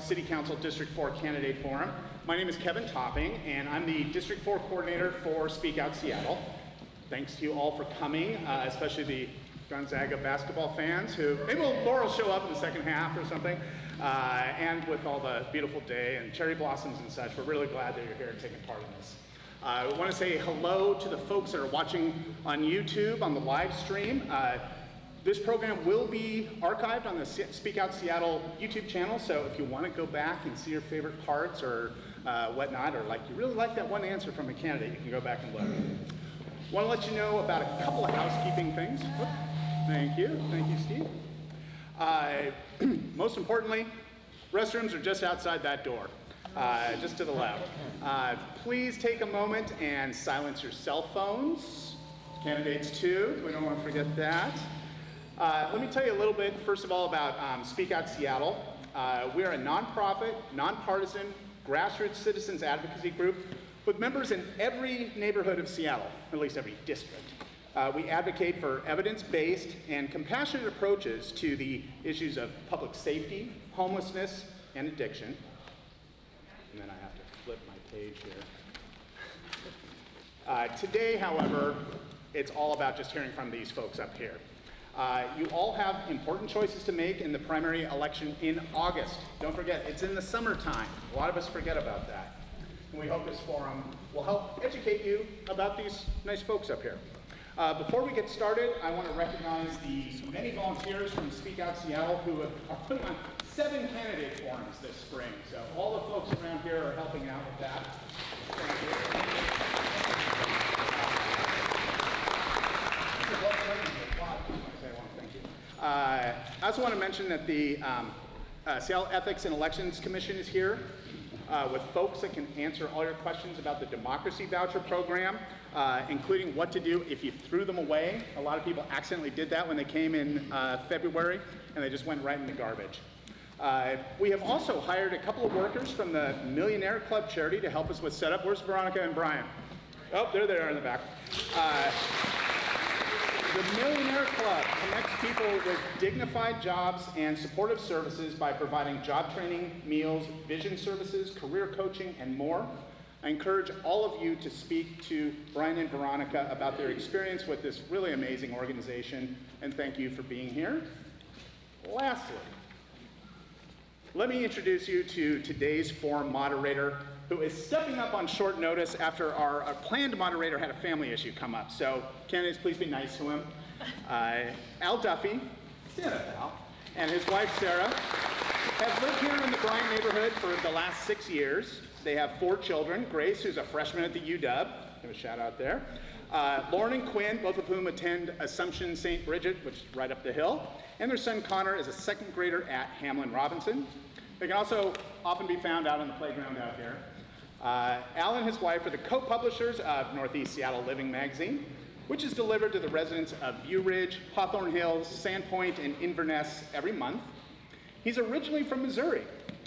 City Council District 4 Candidate Forum. My name is Kevin Topping, and I'm the District 4 Coordinator for Speak Out Seattle. Thanks to you all for coming, especially the Gonzaga basketball fans who, maybe Laura will show up in the second half or something, and with all the beautiful day and cherry blossoms and such, we're really glad that you're here and taking part in this. I want to say hello to the folks that are watching on YouTube on the live stream. This program will be archived on the Speak Out Seattle YouTube channel, so if you want to go back and see your favorite parts or whatnot, or like you really like that one answer from a candidate, you can go back and look. Want to let you know about a couple of housekeeping things. Thank you, Steve. Most importantly, restrooms are just outside that door, just to the left. Please take a moment and silence your cell phones. Candidates too, we don't want to forget that. Let me tell you a little bit, first of all, about Speak Out Seattle. We are a nonprofit, nonpartisan, grassroots citizens advocacy group with members in every neighborhood of Seattle, at least every district. We advocate for evidence-based and compassionate approaches to the issues of public safety, homelessness, and addiction. And then I have to flip my page here. Today, however, it's all about just hearing from these folks up here. You all have important choices to make in the primary election in August. Don't forget, it's in the summertime. A lot of us forget about that. And we hope this forum will help educate you about these nice folks up here. Before we get started, I want to recognize the many volunteers from Speak Out Seattle who are putting on 7 candidate forums this spring. So all the folks around here are helping out with that. Thank you. I also want to mention that the Seattle Ethics and Elections Commission is here with folks that can answer all your questions about the Democracy Voucher Program, including what to do if you threw them away. A lot of people accidentally did that when they came in February, and they just went right in the garbage. We have also hired a couple of workers from the Millionaire Club charity to help us with setup. Where's Veronica and Bryant? Oh, there they are in the back. The Millionaire Club connects people with dignified jobs and supportive services by providing job training, meals, vision services, career coaching, and more. I encourage all of you to speak to Brian and Veronica about their experience with this really amazing organization, and thank you for being here. Lastly, let me introduce you to today's forum moderator, who is stepping up on short notice after our planned moderator had a family issue come up. So candidates, please be nice to him. Al Duffy, stand up, Al, and his wife Sarah have lived here in the Bryant neighborhood for the last 6 years. They have 4 children, Grace, who's a freshman at the UW, give a shout out there. Lauren and Quinn, both of whom attend Assumption St. Bridget, which is right up the hill. And their son Connor is a 2nd grader at Hamlin Robinson. They can also often be found out on the playground out here. Al and his wife are the co-publishers of Northeast Seattle Living magazine, which is delivered to the residents of View Ridge, Hawthorne Hills, Sandpoint, and Inverness every month. He's originally from Missouri.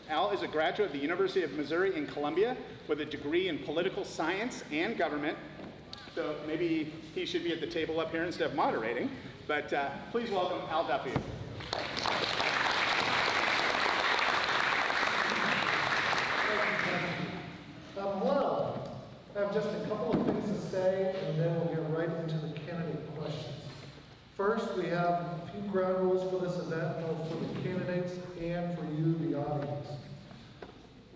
Al is a graduate of the University of Missouri in Columbia with a degree in political science and government. So maybe he should be at the table up here instead of moderating. But please welcome Al Duffy. Hello. I have just a couple of things to say, and then we'll get right into the candidate questions. First, we have a few ground rules for this event, both for the candidates and for you, the audience.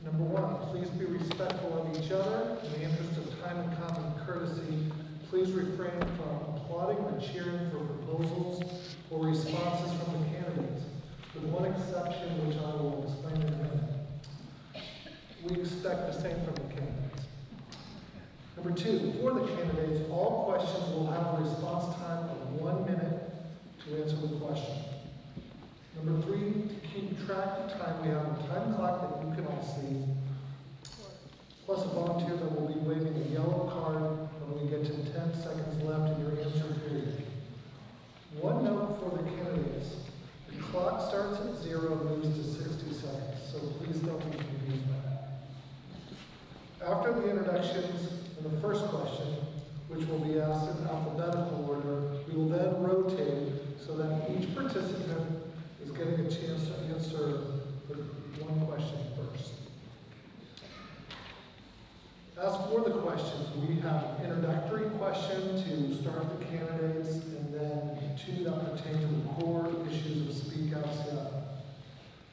Number 1, please be respectful of each other. In the interest of time and common courtesy, please refrain from applauding or cheering for proposals or responses from the candidates, with one exception, which I will explain in a minute. We expect the same from the candidates. Number 2, for the candidates, all questions will have a response time of 1 minute to answer the question. Number 3, to keep track of time, we have a time clock that you can all see, plus a volunteer that will be waving a yellow card when we get to 10 seconds left in your answer period. One note for the candidates, the clock starts at 0 and moves to 60 seconds, so please don't be confused by that. After the introductions and the first question, which will be asked in alphabetical order, we will then rotate so that each participant is getting a As for the questions, we have an introductory question to start the candidates, and then two that pertain to the core issues of Speak Out Seattle.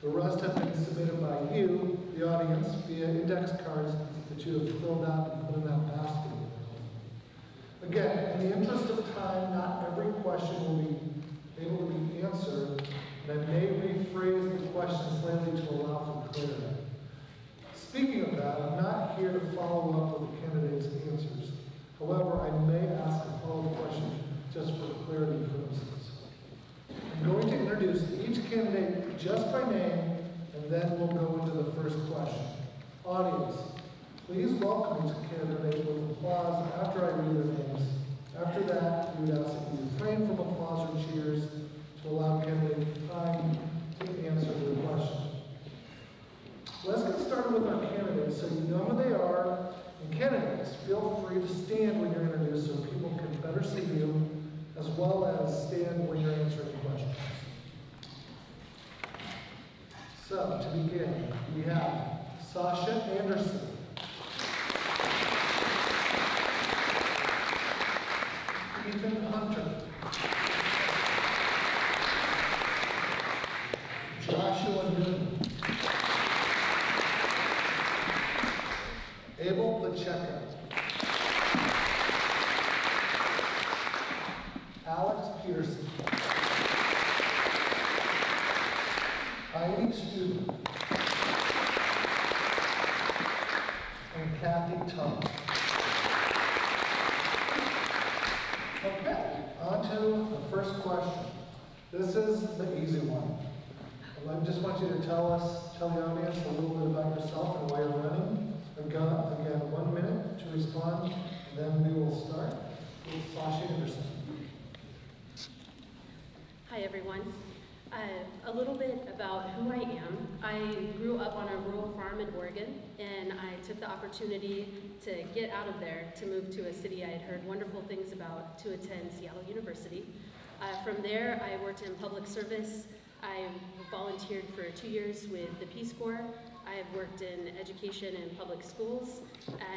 The rest have been submitted by you, the audience, via index cards that you have filled out and put in that basket. Again, in the interest of time, not every question will be able to be answered, and I may rephrase the question slightly to allow for clarity. Speaking of that, I'm not here to follow up with the candidates' answers. However, I may ask a follow-up question just for clarity purposes. I'm going to introduce each candidate just by name, and then we'll go into the first question. Audience, please welcome each candidate with applause after I read their names. After that, we would ask that you refrain from applause or cheers to allow candidates time to answer their question. Let's get started with our candidates so you know who they are. And candidates, feel free to stand when you're introduced so people can better see you, as well as stand when you're answering questions. So, to begin, we have Sasha Anderson. Ethan Hunter. Joshua Newman. Abel Pecheco. Alex Pedersen. Heidi Stuber. And Cathy Tuttle. Okay, on to the first question. This is the easy one. I just want you to tell the audience a little bit about yourself and why you're running. Again, 1 minute to respond, and then we will start with Sasha Anderson. Hi everyone. A little bit about who I am. I grew up on a rural farm in Oregon, and I took the opportunity to get out of there to move to a city I had heard wonderful things about, to attend Seattle University. From there, I worked in public service. I volunteered for 2 years with the Peace Corps. I have worked in education and public schools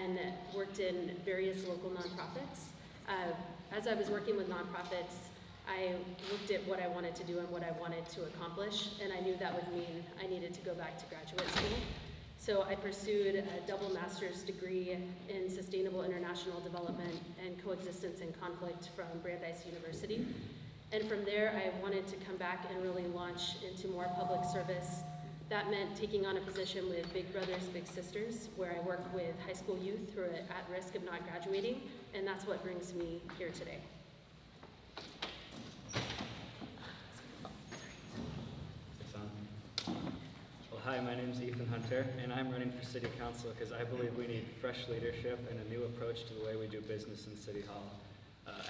and worked in various local nonprofits. As I was working with nonprofits, I looked at what I wanted to do and what I wanted to accomplish, and I knew that would mean I needed to go back to graduate school. So I pursued a double master's degree in sustainable international development and coexistence and conflict from Brandeis University. And from there, I wanted to come back and really launch into more public service. That meant taking on a position with Big Brothers Big Sisters, where I work with high school youth who are at risk of not graduating, and that's what brings me here today. Well, hi, my name is Ethan Hunter, and I'm running for City Council because I believe we need fresh leadership and a new approach to the way we do business in City Hall.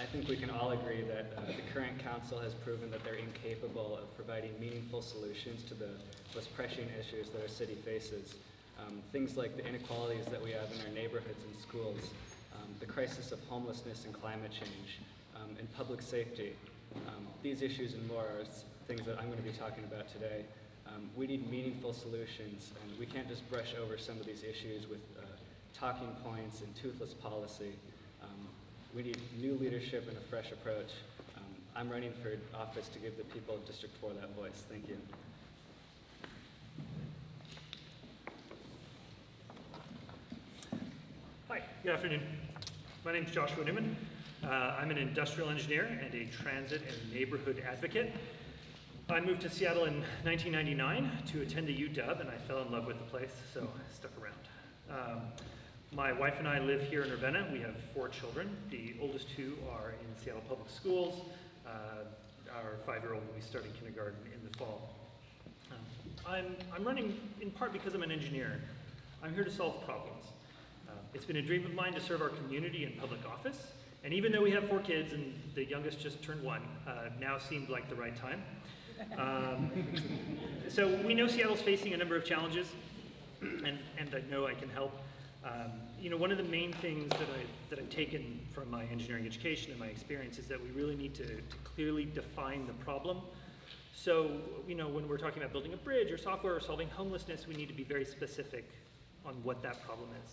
I think we can all agree that the current council has proven that they're incapable of providing meaningful solutions to the most pressing issues that our city faces. Things like the inequalities that we have in our neighborhoods and schools, the crisis of homelessness and climate change, and public safety. These issues and more are things that I'm going to be talking about today. We need meaningful solutions, and we can't just brush over some of these issues with talking points and toothless policy. We need new leadership and a fresh approach. I'm running for office to give the people of District 4 that voice. Thank you. Hi, good afternoon. My name is Joshua Newman. I'm an industrial engineer and a transit and neighborhood advocate. I moved to Seattle in 1999 to attend a UW, and I fell in love with the place, so I stuck around. My wife and I live here in Ravenna. We have 4 children. The oldest 2 are in Seattle Public Schools. Our 5-year-old will be starting kindergarten in the fall. I'm running in part because I'm an engineer. I'm here to solve problems. It's been a dream of mine to serve our community in public office, and even though we have 4 kids and the youngest just turned 1, now seemed like the right time. So we know Seattle's facing a number of challenges, and I know I can help. You know, one of the main things that I've taken from my engineering education and my experience is that we really need to clearly define the problem. So, you know, when we're talking about building a bridge or software or solving homelessness, we need to be very specific on what that problem is.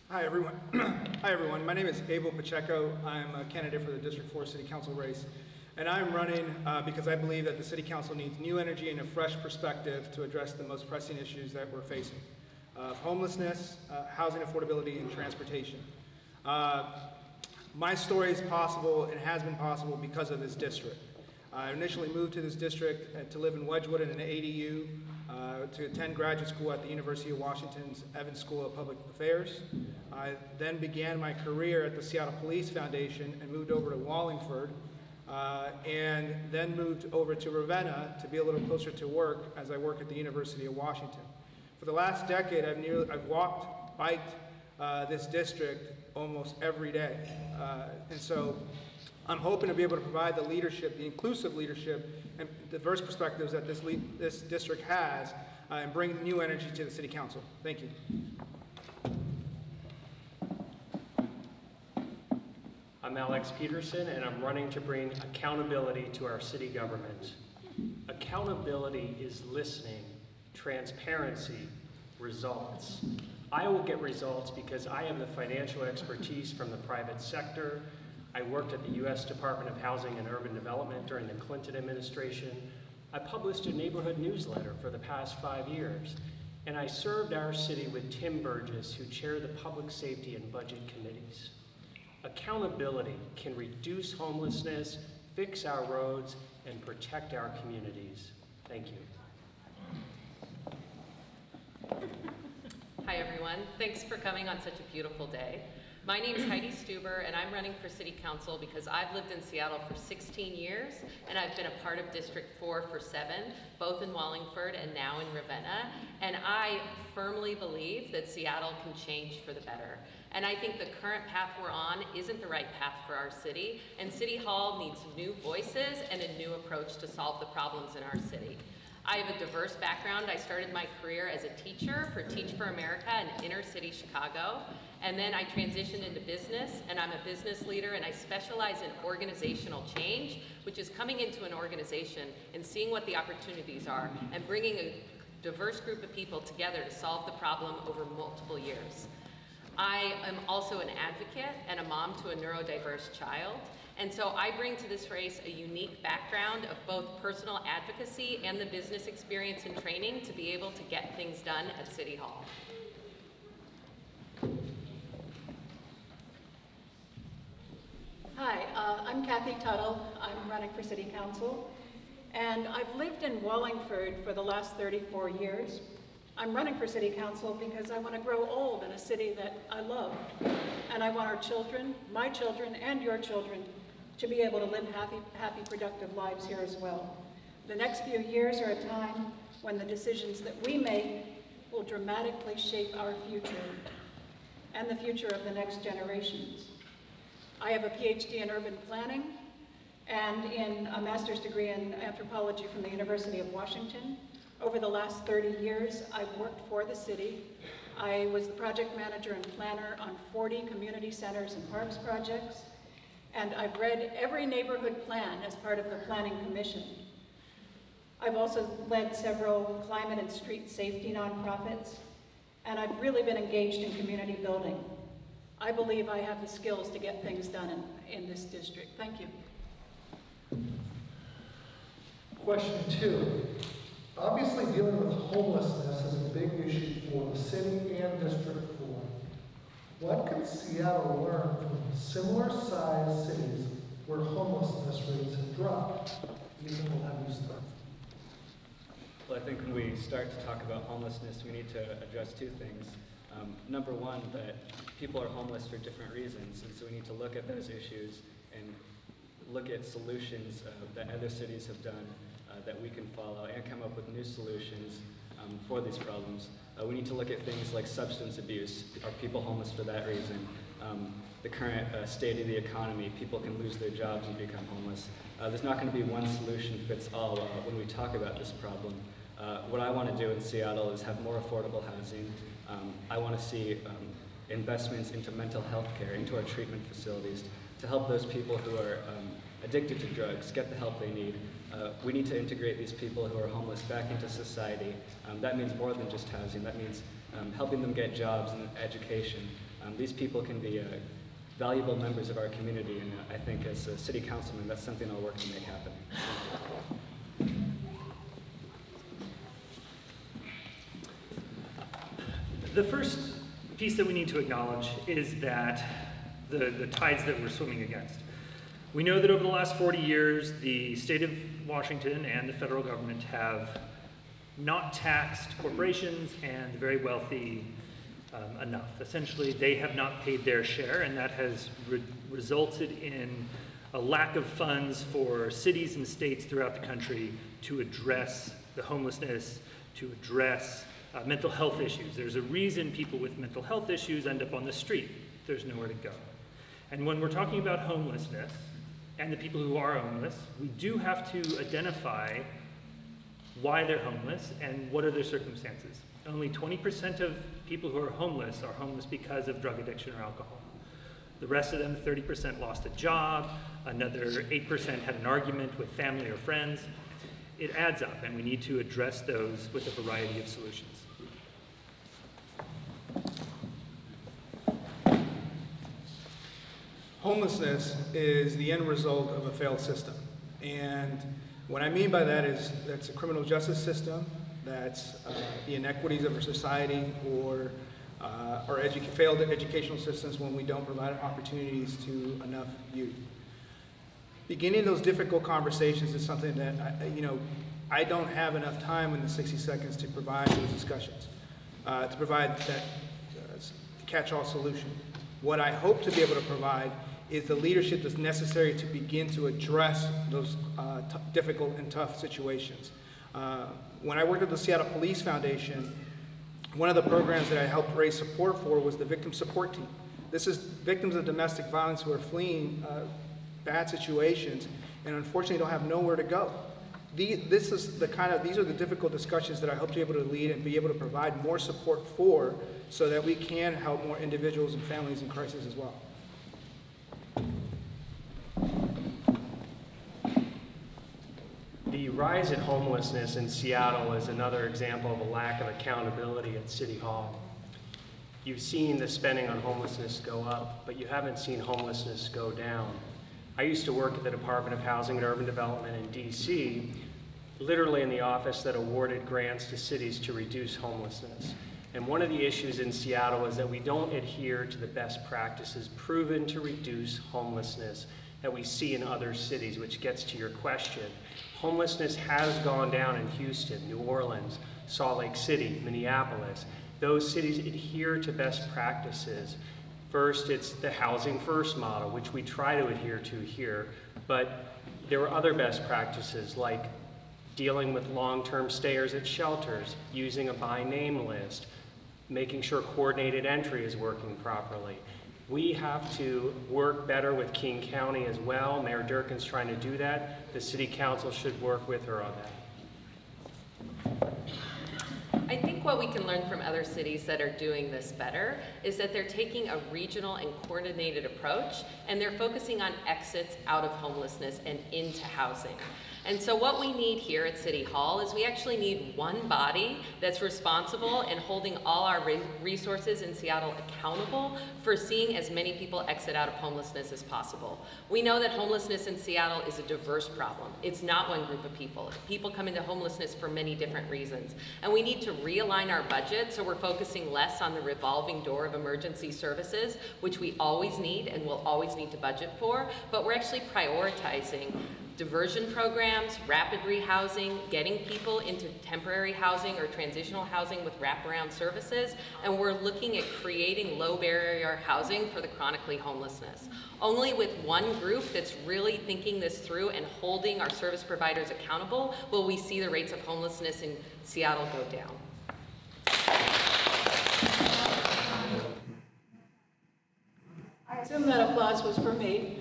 Hi everyone. Hi everyone. My name is Abel Pecheco. I'm a candidate for the District 4 City Council race, and I'm running because I believe that the City Council needs new energy and a fresh perspective to address the most pressing issues that we're facing: homelessness, housing affordability, and transportation. My story is possible and has been possible because of this district. I initially moved to this district to live in Wedgwood in an ADU, to attend graduate school at the University of Washington's Evans School of Public Affairs. I then began my career at the Seattle Police Foundation and moved over to Wallingford, and then moved over to Ravenna to be a little closer to work as I work at the University of Washington. For the last decade, I've walked, biked this district almost every day. And so I'm hoping to be able to provide the leadership, the inclusive leadership, and diverse perspectives that this district has, and bring new energy to the City Council. Thank you. I'm Alex Pedersen, and I'm running to bring accountability to our city government. Accountability is listening, transparency, results. I will get results because I have the financial expertise from the private sector. I worked at the U.S. Department of Housing and Urban Development during the Clinton administration. I published a neighborhood newsletter for the past 5 years, and I served our city with Tim Burgess, who chaired the public safety and budget committees. Accountability can reduce homelessness, fix our roads, and protect our communities. Thank you. Hi everyone, thanks for coming on such a beautiful day. My name is Heidi Stuber, and I'm running for City Council because I've lived in Seattle for 16 years, and I've been a part of District 4 for 7, both in Wallingford and now in Ravenna. And I firmly believe that Seattle can change for the better. And I think the current path we're on isn't the right path for our city, and City Hall needs new voices and a new approach to solve the problems in our city. I have a diverse background. I started my career as a teacher for Teach for America in inner city Chicago. And then I transitioned into business, and I'm a business leader, and I specialize in organizational change, which is coming into an organization and seeing what the opportunities are and bringing a diverse group of people together to solve the problem over multiple years. I am also an advocate and a mom to a neurodiverse child. And so I bring to this race a unique background of both personal advocacy and the business experience and training to be able to get things done at City Hall. Hi, I'm Cathy Tuttle. I'm running for City Council, and I've lived in Wallingford for the last 34 years. I'm running for City Council because I want to grow old in a city that I love, and I want our children, my children, and your children to be able to live happy, productive lives here as well. The next few years are a time when the decisions that we make will dramatically shape our future and the future of the next generations. I have a PhD in urban planning and in a master's degree in anthropology from the University of Washington. Over the last 30 years, I've worked for the city. I was the project manager and planner on 40 community centers and parks projects, and I've read every neighborhood plan as part of the Planning Commission. I've also led several climate and street safety nonprofits, and I've really been engaged in community building. I believe I have the skills to get things done in this district. Thank you. Question 2. Obviously, dealing with homelessness is a big issue for the city and District 4. What can Seattle learn from similar sized cities where homelessness rates have dropped? Ethan, will have you start. Well, I think when we start to talk about homelessness, we need to address two things. Number one, that people are homeless for different reasons, and so we need to look at those issues and look at solutions that other cities have done that we can follow and come up with new solutions for these problems. We need to look at things like substance abuse. Are people homeless for that reason? The current state of the economy, people can lose their jobs and become homeless. There's not going to be one solution fits all when we talk about this problem. What I want to do in Seattle is have more affordable housing. I want to see investments into mental health care, into our treatment facilities, to help those people who are addicted to drugs get the help they need. We need to integrate these people who are homeless back into society. That means more than just housing. That means helping them get jobs and education. These people can be valuable members of our community, and I think as a city councilman, that's something I'll work to make happen. The first piece that we need to acknowledge is that the tides that we're swimming against. We know that over the last 40 years, the state of Washington and the federal government have not taxed corporations and the very wealthy enough. Essentially, they have not paid their share, and that has resulted in a lack of funds for cities and states throughout the country to address the homelessness, to address mental health issues. There's a reason people with mental health issues end up on the street. There's nowhere to go. And when we're talking about homelessness and the people who are homeless, we do have to identify why they're homeless and what are their circumstances. Only 20% of people who are homeless because of drug addiction or alcohol. The rest of them, 30%, lost a job. Another 8% had an argument with family or friends. It adds up, and we need to address those with a variety of solutions. Homelessness is the end result of a failed system. And what I mean by that is that's a criminal justice system, that's the inequities of our society, or our failed educational systems when we don't provide opportunities to enough youth. Beginning those difficult conversations is something that I don't have enough time in the 60 seconds to provide those discussions, to provide that catch-all solution. What I hope to be able to provide is the leadership that's necessary to begin to address those difficult and tough situations. When I worked at the Seattle Police Foundation, one of the programs that I helped raise support for was the Victim Support Team. This is victims of domestic violence who are fleeing bad situations and unfortunately don't have nowhere to go. These are the difficult discussions that I hope to be able to lead and be able to provide more support for so that we can help more individuals and families in crisis as well. The rise in homelessness in Seattle is another example of a lack of accountability at City Hall. You've seen the spending on homelessness go up, but you haven't seen homelessness go down. I used to work at the Department of Housing and Urban Development in DC, literally in the office that awarded grants to cities to reduce homelessness. And one of the issues in Seattle is that we don't adhere to the best practices proven to reduce homelessness that we see in other cities, which gets to your question. Homelessness has gone down in Houston, New Orleans, Salt Lake City, Minneapolis. Those cities adhere to best practices. First, it's the Housing First model, which we try to adhere to here, but there are other best practices like dealing with long-term stayers at shelters, using a by name list, making sure coordinated entry is working properly. We have to work better with King County as well. Mayor Durkin's trying to do that. The City Council should work with her on that. I think what we can learn from other cities that are doing this better is that they're taking a regional and coordinated approach, and they're focusing on exits out of homelessness and into housing. And so what we need here at City Hall is we actually need one body that's responsible and holding all our resources in Seattle accountable for seeing as many people exit out of homelessness as possible. We know that homelessness in Seattle is a diverse problem. It's not one group of people. People come into homelessness for many different reasons. And we need to realign our budget so we're focusing less on the revolving door of emergency services, which we always need and will always need to budget for, but we're actually prioritizing diversion programs, rapid rehousing, getting people into temporary housing or transitional housing with wraparound services, and we're looking at creating low barrier housing for the chronically homelessness. Only with one group that's really thinking this through and holding our service providers accountable will we see the rates of homelessness in Seattle go down. I assume that applause was for me.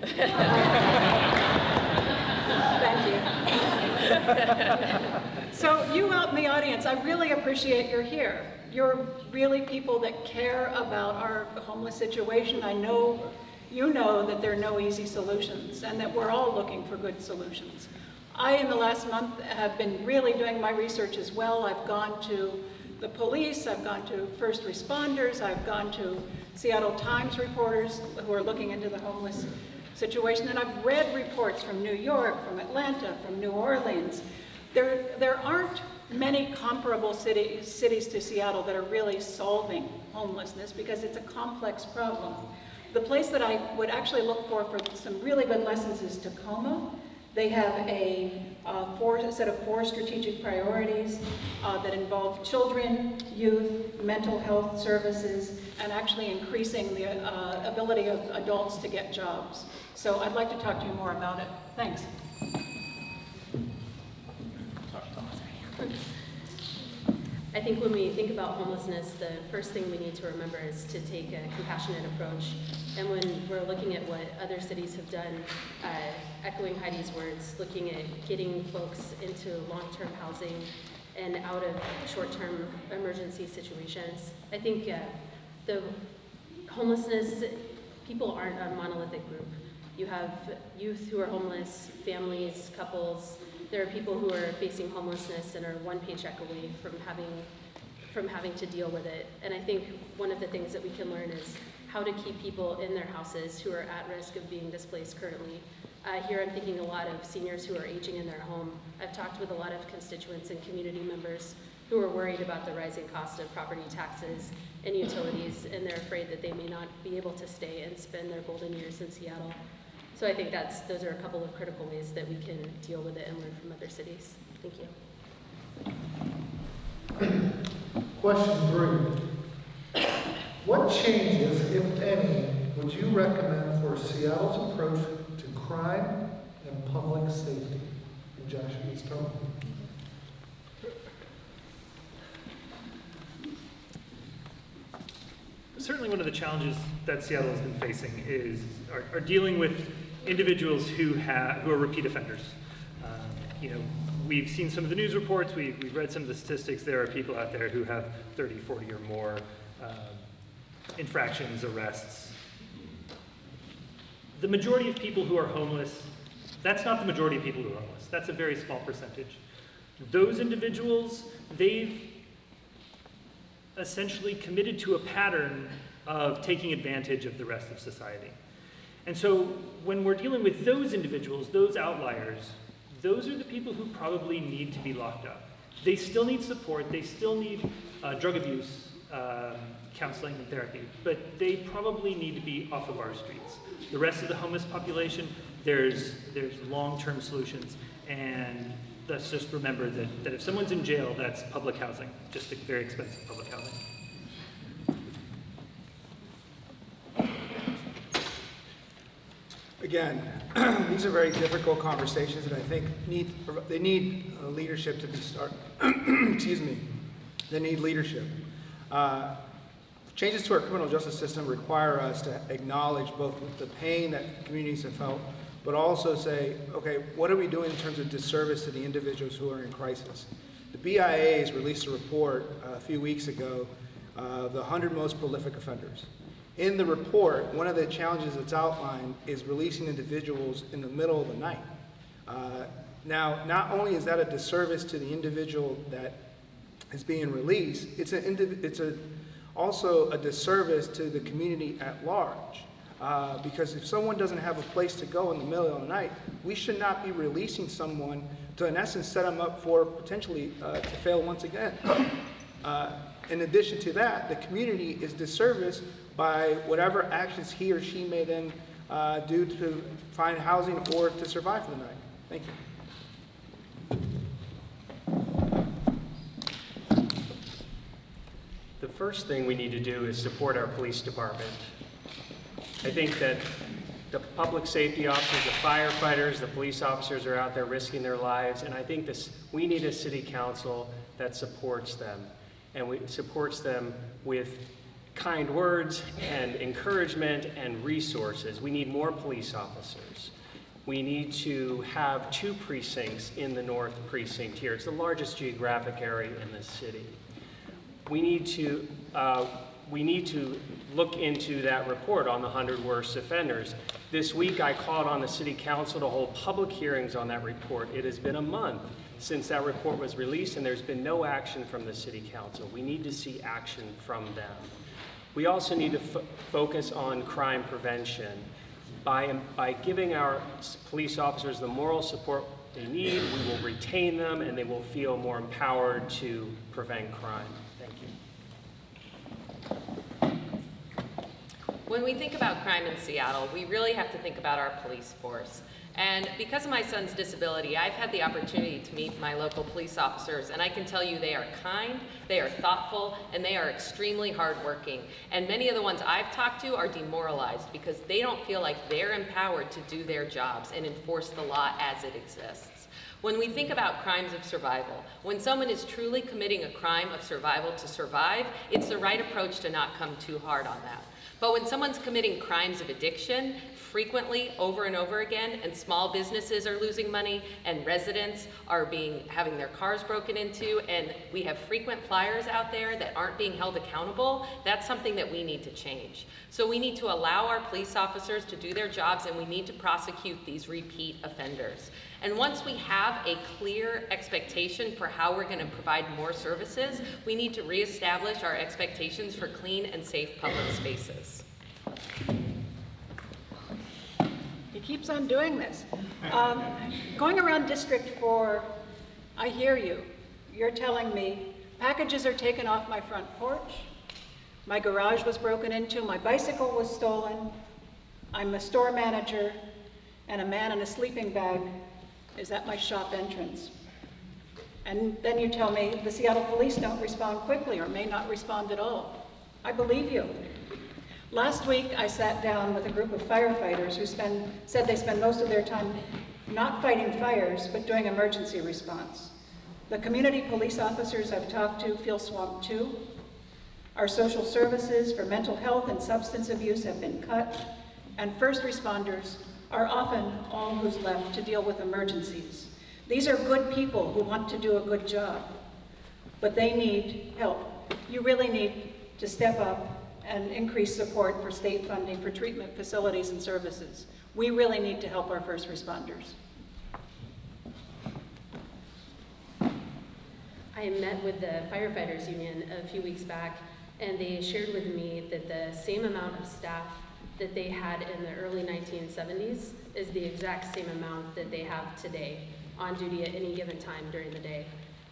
Thank you. So you out in the audience, I really appreciate you're here. You're really people that care about our homeless situation. I know you know that there are no easy solutions and that we're all looking for good solutions. I, in the last month, have been really doing my research as well. I've gone to the police, I've gone to first responders, I've gone to Seattle Times reporters who are looking into the homeless situation, and I've read reports from New York, from Atlanta, from New Orleans. There aren't many comparable cities to Seattle that are really solving homelessness because it's a complex problem. The place that I would actually look for some really good lessons is Tacoma. They have a set of 4 strategic priorities that involve children, youth, mental health services, and actually increasing the ability of adults to get jobs. So I'd like to talk to you more about it. Thanks. I think when we think about homelessness, the first thing we need to remember is to take a compassionate approach. And when we're looking at what other cities have done, echoing Heidi's words, looking at getting folks into long-term housing and out of short-term emergency situations, I think the homelessness, people aren't a monolithic group. You have youth who are homeless, families, couples. There are people who are facing homelessness and are one paycheck away from having to deal with it. And I think one of the things that we can learn is how to keep people in their houses who are at risk of being displaced currently. Here I'm thinking a lot of seniors who are aging in their home. I've talked with a lot of constituents and community members who are worried about the rising cost of property taxes and utilities, and they're afraid that they may not be able to stay and spend their golden years in Seattle. So I think those are a couple of critical ways that we can deal with it and learn from other cities. Thank you. Question 3. What changes, if any, would you recommend for Seattle's approach to crime and public safety? And Josh, let's start with you. Certainly one of the challenges that Seattle has been facing are dealing with individuals who are repeat offenders. We've seen some of the news reports, we've read some of the statistics. There are people out there who have 30, 40 or more infractions, arrests. The majority of people who are homeless, that's not the majority of people who are homeless. That's a very small percentage. Those individuals, they've essentially committed to a pattern of taking advantage of the rest of society. And so when we're dealing with those individuals, those outliers, those are the people who probably need to be locked up. They still need support, they still need drug abuse, counseling and therapy, but they probably need to be off of our streets. The rest of the homeless population, there's long-term solutions, and let's just remember that if someone's in jail, that's public housing, just a very expensive public housing. Again, these are very difficult conversations that I think need leadership to be excuse me. They need leadership. Changes to our criminal justice system require us to acknowledge both the pain that communities have felt, but also say, okay, what are we doing in terms of disservice to the individuals who are in crisis? The BIA has released a report a few weeks ago, the 100 most prolific offenders. In the report, one of the challenges that's outlined is releasing individuals in the middle of the night. Now, not only is that a disservice to the individual that is being released, it's also a disservice to the community at large. Because if someone doesn't have a place to go in the middle of the night, we should not be releasing someone to, in essence, set them up for potentially to fail once again. In addition to that, the community is disserviced by whatever actions he or she may then do to find housing or to survive for the night. Thank you. The first thing we need to do is support our police department. I think that the public safety officers, the firefighters, the police officers are out there risking their lives, and I think we need a city council that supports them, and supports them with kind words and encouragement and resources. We need more police officers. We need to have 2 precincts in the North Precinct here. It's the largest geographic area in the city. We need to we need to look into that report on the 100 worst offenders. This week I called on the City Council to hold public hearings on that report. It has been a month since that report was released and there's been no action from the City Council. We need to see action from them. We also need to focus on crime prevention. By giving our police officers the moral support they need, we will retain them and they will feel more empowered to prevent crime. Thank you. When we think about crime in Seattle, we really have to think about our police force. And because of my son's disability, I've had the opportunity to meet my local police officers, and I can tell you they are kind, they are thoughtful, and they are extremely hardworking. And many of the ones I've talked to are demoralized because they don't feel like they're empowered to do their jobs and enforce the law as it exists. When we think about crimes of survival, when someone is truly committing a crime of survival to survive, it's the right approach to not come too hard on that. But when someone's committing crimes of addiction, frequently, over and over again, and small businesses are losing money, and residents are having their cars broken into, and we have frequent flyers out there that aren't being held accountable, that's something that we need to change. So we need to allow our police officers to do their jobs, and we need to prosecute these repeat offenders. And once we have a clear expectation for how we're going to provide more services, we need to reestablish our expectations for clean and safe public spaces. He keeps on doing this. Going around District 4, I hear you. You're telling me packages are taken off my front porch, my garage was broken into, my bicycle was stolen, I'm a store manager, and a man in a sleeping bag is at my shop entrance. And then you tell me the Seattle police don't respond quickly or may not respond at all. I believe you. Last week, I sat down with a group of firefighters who said they spend most of their time not fighting fires, but doing emergency response. The community police officers I've talked to feel swamped too. Our social services for mental health and substance abuse have been cut, and first responders are often all who's left to deal with emergencies. These are good people who want to do a good job, but they need help. You really need to step up and increase support for state funding for treatment facilities and services. We really need to help our first responders. I met with the Firefighters Union a few weeks back, and they shared with me that the same amount of staff that they had in the early 1970s is the exact same amount that they have today on duty at any given time during the day.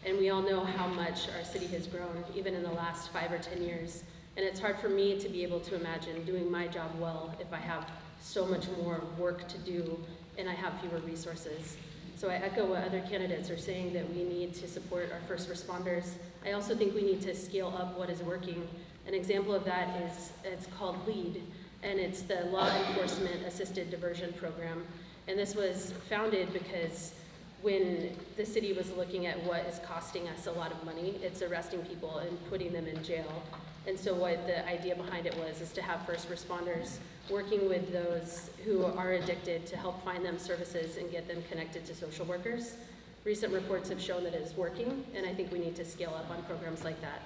And we all know how much our city has grown, even in the last 5 or 10 years. And it's hard for me to be able to imagine doing my job well if I have so much more work to do and I have fewer resources. So I echo what other candidates are saying, that we need to support our first responders. I also think we need to scale up what is working. An example of that is, it's called LEAD, and it's the Law Enforcement Assisted Diversion Program. And this was founded because when the city was looking at what is costing us a lot of money, it's arresting people and putting them in jail. And so what the idea behind it was is to have first responders working with those who are addicted to help find them services and get them connected to social workers. Recent reports have shown that it is working, and I think we need to scale up on programs like that.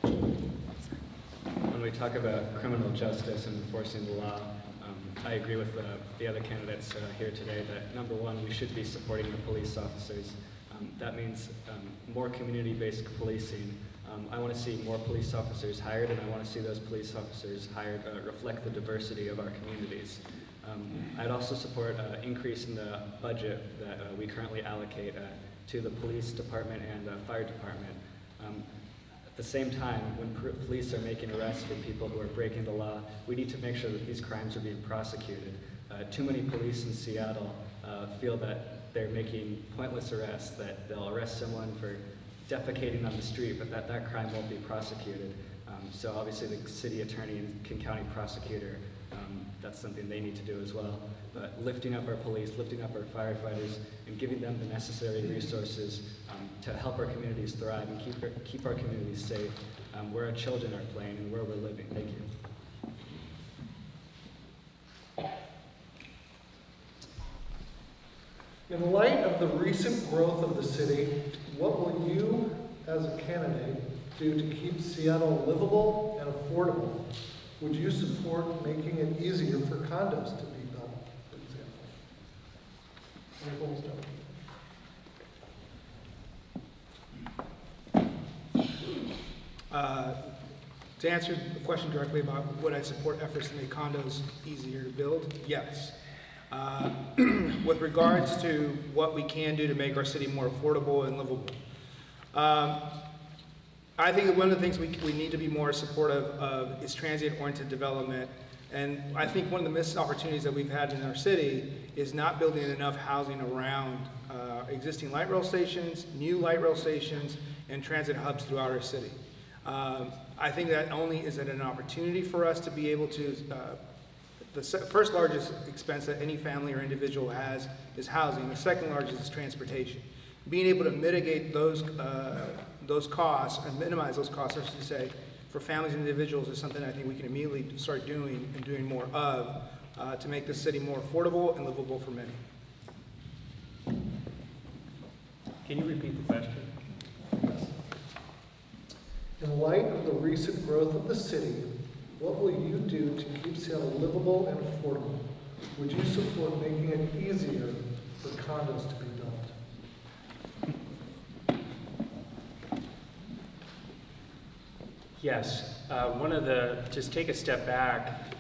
When we talk about criminal justice and enforcing the law, I agree with the other candidates here today that, number one, we should be supporting the police officers. That means more community-based policing. I want to see more police officers hired, and I want to see those police officers hired reflect the diversity of our communities. I'd also support increase in the budget that we currently allocate to the police department and fire department. At the same time, when police are making arrests for people who are breaking the law, we need to make sure that these crimes are being prosecuted. Too many police in Seattle feel that they're making pointless arrests, that they'll arrest someone for defecating on the street, but that crime won't be prosecuted. So obviously the city attorney and King County prosecutor, that's something they need to do as well. But lifting up our police, lifting up our firefighters, and giving them the necessary resources to help our communities thrive and keep our communities safe, where our children are playing and where we're living. Thank you. In light of the recent growth of the city, what will you, as a candidate, do to keep Seattle livable and affordable? Would you support making it easier for condos to be built, for example? To answer the question directly about would I support efforts to make condos easier to build, yes. With regards to what we can do to make our city more affordable and livable, I think that one of the things we need to be more supportive of is transient-oriented development. And I think one of the missed opportunities that we've had in our city is not building enough housing around existing light rail stations, new light rail stations, and transit hubs throughout our city. I think that only is it an opportunity for us to be able to, the first largest expense that any family or individual has is housing. The second largest is transportation. Being able to mitigate those costs and minimize those costs, I should say, for families and individuals is something I think we can immediately start doing and doing more of to make the city more affordable and livable for many. Can you repeat the question? In light of the recent growth of the city, what will you do to keep Seattle livable and affordable? Would you support making it easier for condos to be built? Yes. Just take a step back.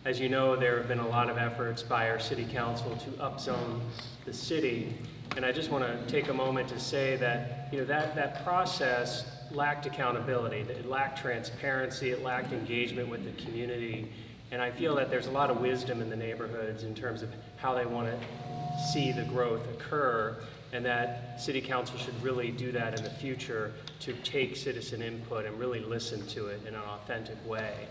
As you know, there have been a lot of efforts by our city council to upzone the city. And I just want to take a moment to say that, that process lacked accountability, it lacked transparency, it lacked engagement with the community. And I feel that there's a lot of wisdom in the neighborhoods in terms of how they want to see the growth occur, and that city council should really do that in the future to take citizen input and really listen to it in an authentic way.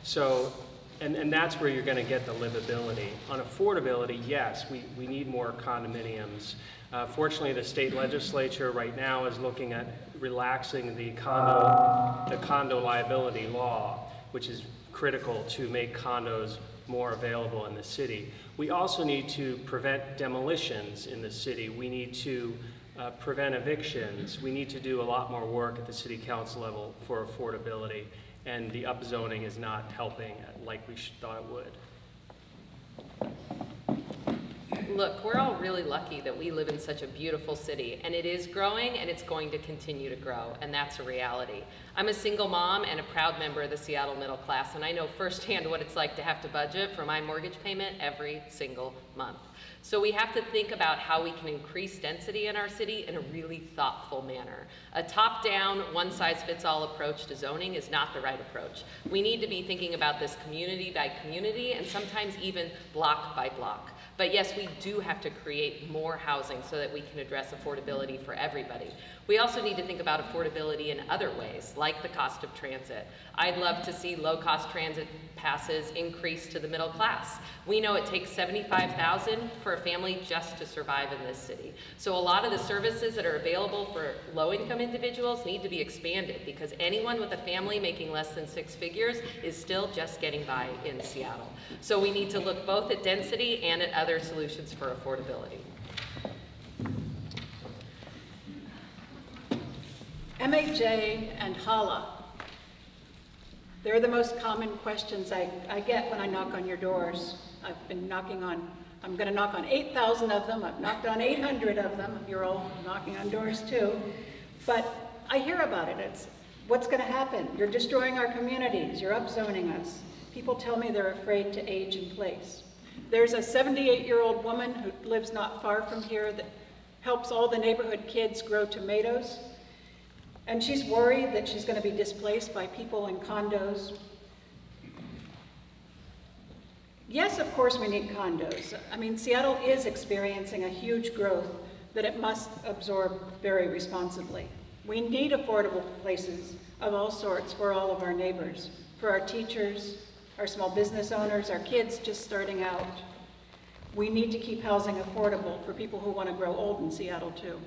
So, and that's where you're going to get the livability. On affordability, yes, we need more condominiums. Fortunately, the state legislature right now is looking at relaxing the condo liability law, which is critical to make condos more available in the city. We also need to prevent demolitions in the city. We need to prevent evictions. We need to do a lot more work at the city council level for affordability, and the upzoning is not helping like we thought it would. Look, we're all really lucky that we live in such a beautiful city, and it is growing and it's going to continue to grow, and that's a reality. I'm a single mom and a proud member of the Seattle middle class, and I know firsthand what it's like to have to budget for my mortgage payment every single month. So we have to think about how we can increase density in our city in a really thoughtful manner. A top-down, one-size-fits-all approach to zoning is not the right approach. We need to be thinking about this community by community and sometimes even block by block. But yes, we do have to create more housing so that we can address affordability for everybody. We also need to think about affordability in other ways, like the cost of transit. I'd love to see low-cost transit passes increase to the middle class. We know it takes $75,000 for a family just to survive in this city. So a lot of the services that are available for low-income individuals need to be expanded, because anyone with a family making less than 6 figures is still just getting by in Seattle. So we need to look both at density and at other solutions for affordability. MHA and HALA, they're the most common questions I get when I knock on your doors. I've been knocking on, I'm going to knock on 8,000 of them. I've knocked on 800 of them. You're all knocking on doors too. But I hear about it. It's what's going to happen. You're destroying our communities. You're upzoning us. People tell me they're afraid to age in place. There's a 78-year-old woman who lives not far from here that helps all the neighborhood kids grow tomatoes. And she's worried that she's going to be displaced by people in condos. Yes, of course we need condos. I mean, Seattle is experiencing a huge growth that it must absorb very responsibly. We need affordable places of all sorts for all of our neighbors, for our teachers, our small business owners, our kids just starting out. We need to keep housing affordable for people who want to grow old in Seattle too.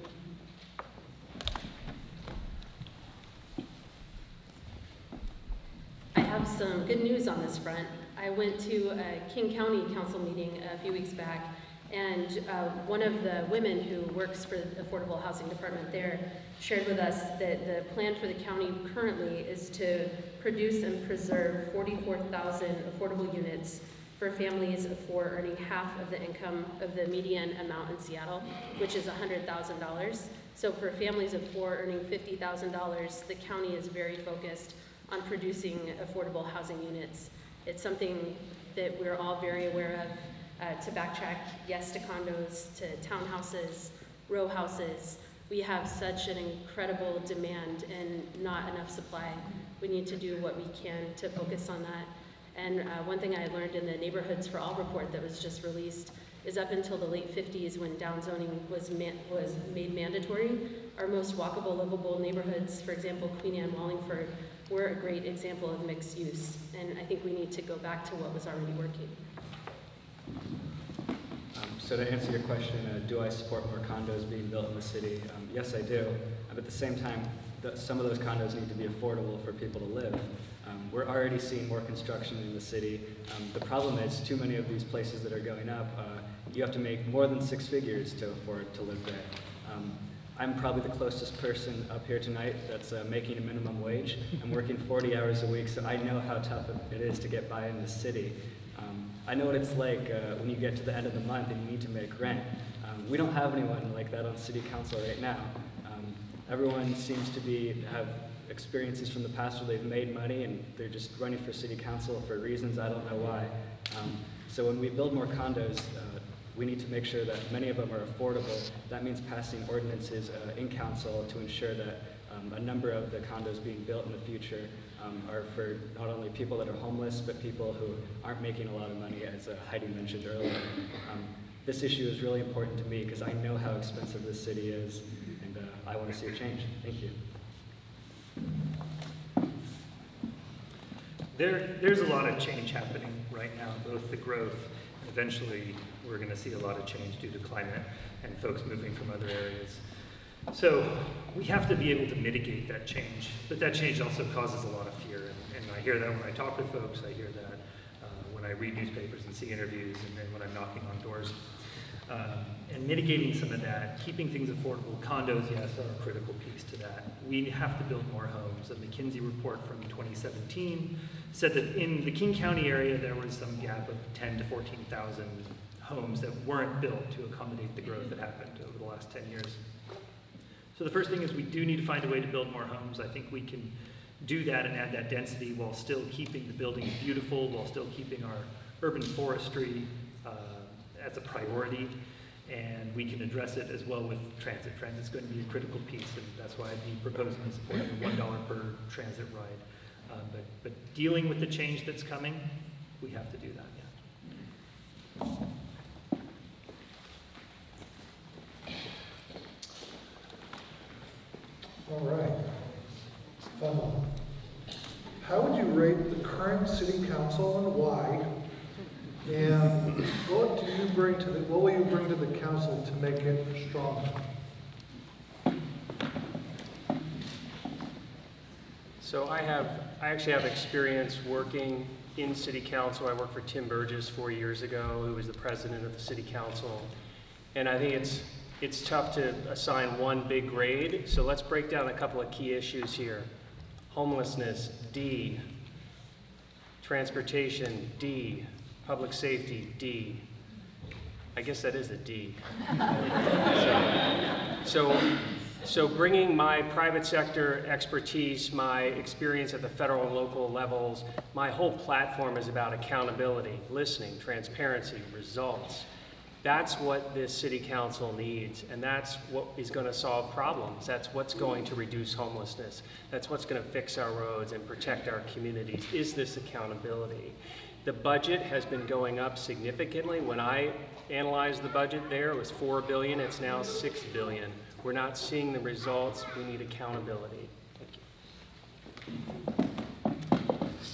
I have some good news on this front. I went to a King County Council meeting a few weeks back, And one of the women who works for the Affordable Housing Department there shared with us that the plan for the county currently is to produce and preserve 44,000 affordable units for families of four earning half of the income of the median amount in Seattle, which is $100,000. So for families of four earning $50,000, the county is very focused on producing affordable housing units. It's something that we're all very aware of. To backtrack, yes to condos, to townhouses, row houses. We have such an incredible demand and not enough supply. We need to do what we can to focus on that. And one thing I learned in the Neighborhoods for All report that was just released is up until the late 50s when downzoning was made mandatory, our most walkable, livable neighborhoods, for example, Queen Anne, Wallingford, were a great example of mixed use. And I think we need to go back to what was already working. So to answer your question, do I support more condos being built in the city? Yes, I do. But at the same time, some of those condos need to be affordable for people to live. We're already seeing more construction in the city. The problem is too many of these places that are going up, you have to make more than 6 figures to afford to live there. I'm probably the closest person up here tonight that's making a minimum wage. I'm working 40 hours a week, so I know how tough it is to get by in the city. I know what it's like when you get to the end of the month and you need to make rent. We don't have anyone like that on city council right now. Everyone seems to have experiences from the past where they've made money and they're just running for city council for reasons I don't know why. So when we build more condos, we need to make sure that many of them are affordable. That means passing ordinances in council to ensure that a number of the condos being built in the future are for not only people that are homeless, but people who aren't making a lot of money, as Heidi mentioned earlier. This issue is really important to me because I know how expensive this city is, and I want to see a change. Thank you. There's a lot of change happening right now, both the growth, and eventually we're going to see a lot of change due to climate and folks moving from other areas. So we have to be able to mitigate that change, but that change also causes a lot of fear, and I hear that when I talk with folks, I hear that when I read newspapers and see interviews, and then when I'm knocking on doors. And mitigating some of that, keeping things affordable, condos, yes, are a critical piece to that. We have to build more homes. A McKinsey report from 2017 said that in the King County area, there was some gap of 10 to 14,000 homes that weren't built to accommodate the growth that happened over the last 10 years. So the first thing is we do need to find a way to build more homes. I think we can do that and add that density while still keeping the buildings beautiful, while still keeping our urban forestry as a priority. And we can address it as well with transit. Transit's going to be a critical piece, and that's why I'd be proposing the support of a $1 per transit ride. But dealing with the change that's coming, we have to do that, yeah. All right. How would you rate the current city council and why? And what will you bring to the council to make it stronger? So I actually have experience working in city council. I worked for Tim Burgess 4 years ago, who was the president of the city council. And I think it's tough to assign one big grade, so let's break down a couple of key issues here. Homelessness, D. Transportation, D. Public safety, D. I guess that is a D. So bringing my private sector expertise, my experience at the federal and local levels, my whole platform is about accountability, listening, transparency, results. That's what this city council needs, and that's what is going to solve problems. That's what's going to reduce homelessness. That's what's going to fix our roads and protect our communities, is this accountability. The budget has been going up significantly. When I analyzed the budget there, it was $4 billion, it's now $6 billion. We're not seeing the results, we need accountability. Thank you.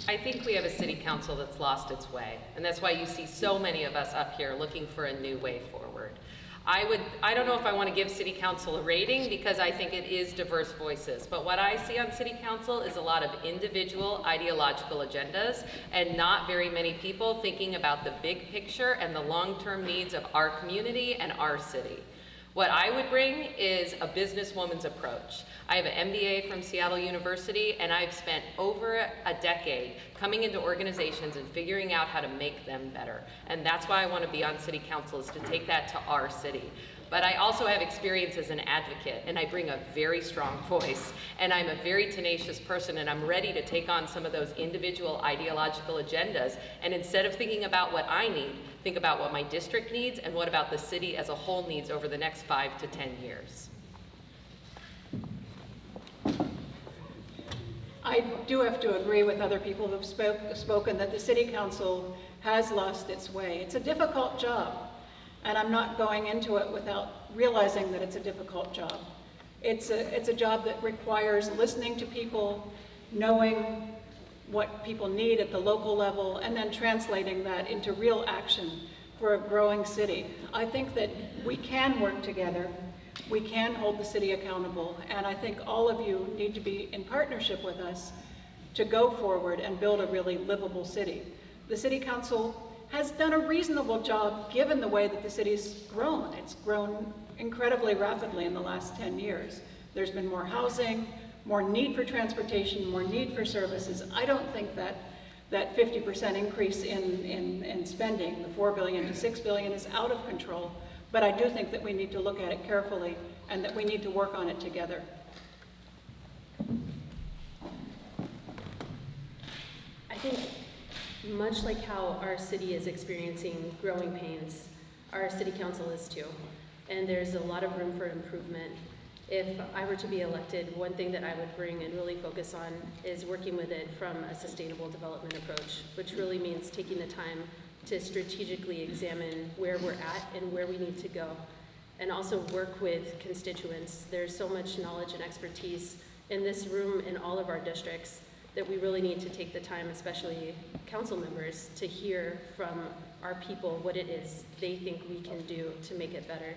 I think we have a city council that's lost its way, and that's why you see so many of us up here looking for a new way forward. I don't know if I want to give City Council a rating because I think it is diverse voices, but what I see on City Council is a lot of individual ideological agendas and not very many people thinking about the big picture and the long-term needs of our community and our city. What I would bring is a businesswoman's approach. I have an MBA from Seattle University, and I've spent over a decade coming into organizations and figuring out how to make them better. And that's why I want to be on City Council, is to take that to our city. But I also have experience as an advocate, and I bring a very strong voice, and I'm a very tenacious person, and I'm ready to take on some of those individual ideological agendas, and instead of thinking about what I need, think about what my district needs and what about the city as a whole needs over the next 5 to 10 years. I do have to agree with other people who have spoken that the City Council has lost its way. It's a difficult job, and I'm not going into it without realizing that it's a difficult job. It's a job that requires listening to people, knowing what people need at the local level, and then translating that into real action for a growing city. I think that we can work together. We can hold the city accountable, and I think all of you need to be in partnership with us to go forward and build a really livable city. The City Council has done a reasonable job given the way that the city's grown. It's grown incredibly rapidly in the last 10 years. There's been more housing, more need for transportation, more need for services. I don't think that 50% increase in spending, the $4 billion to $6 billion, is out of control. But I do think that we need to look at it carefully and that we need to work on it together. I think much like how our city is experiencing growing pains, our city council is too. And there's a lot of room for improvement. If I were to be elected, one thing that I would bring and really focus on is working with it from a sustainable development approach, which really means taking the time to strategically examine where we're at and where we need to go, and also work with constituents. There's so much knowledge and expertise in this room in all of our districts that we really need to take the time, especially council members, to hear from our people what it is they think we can do to make it better.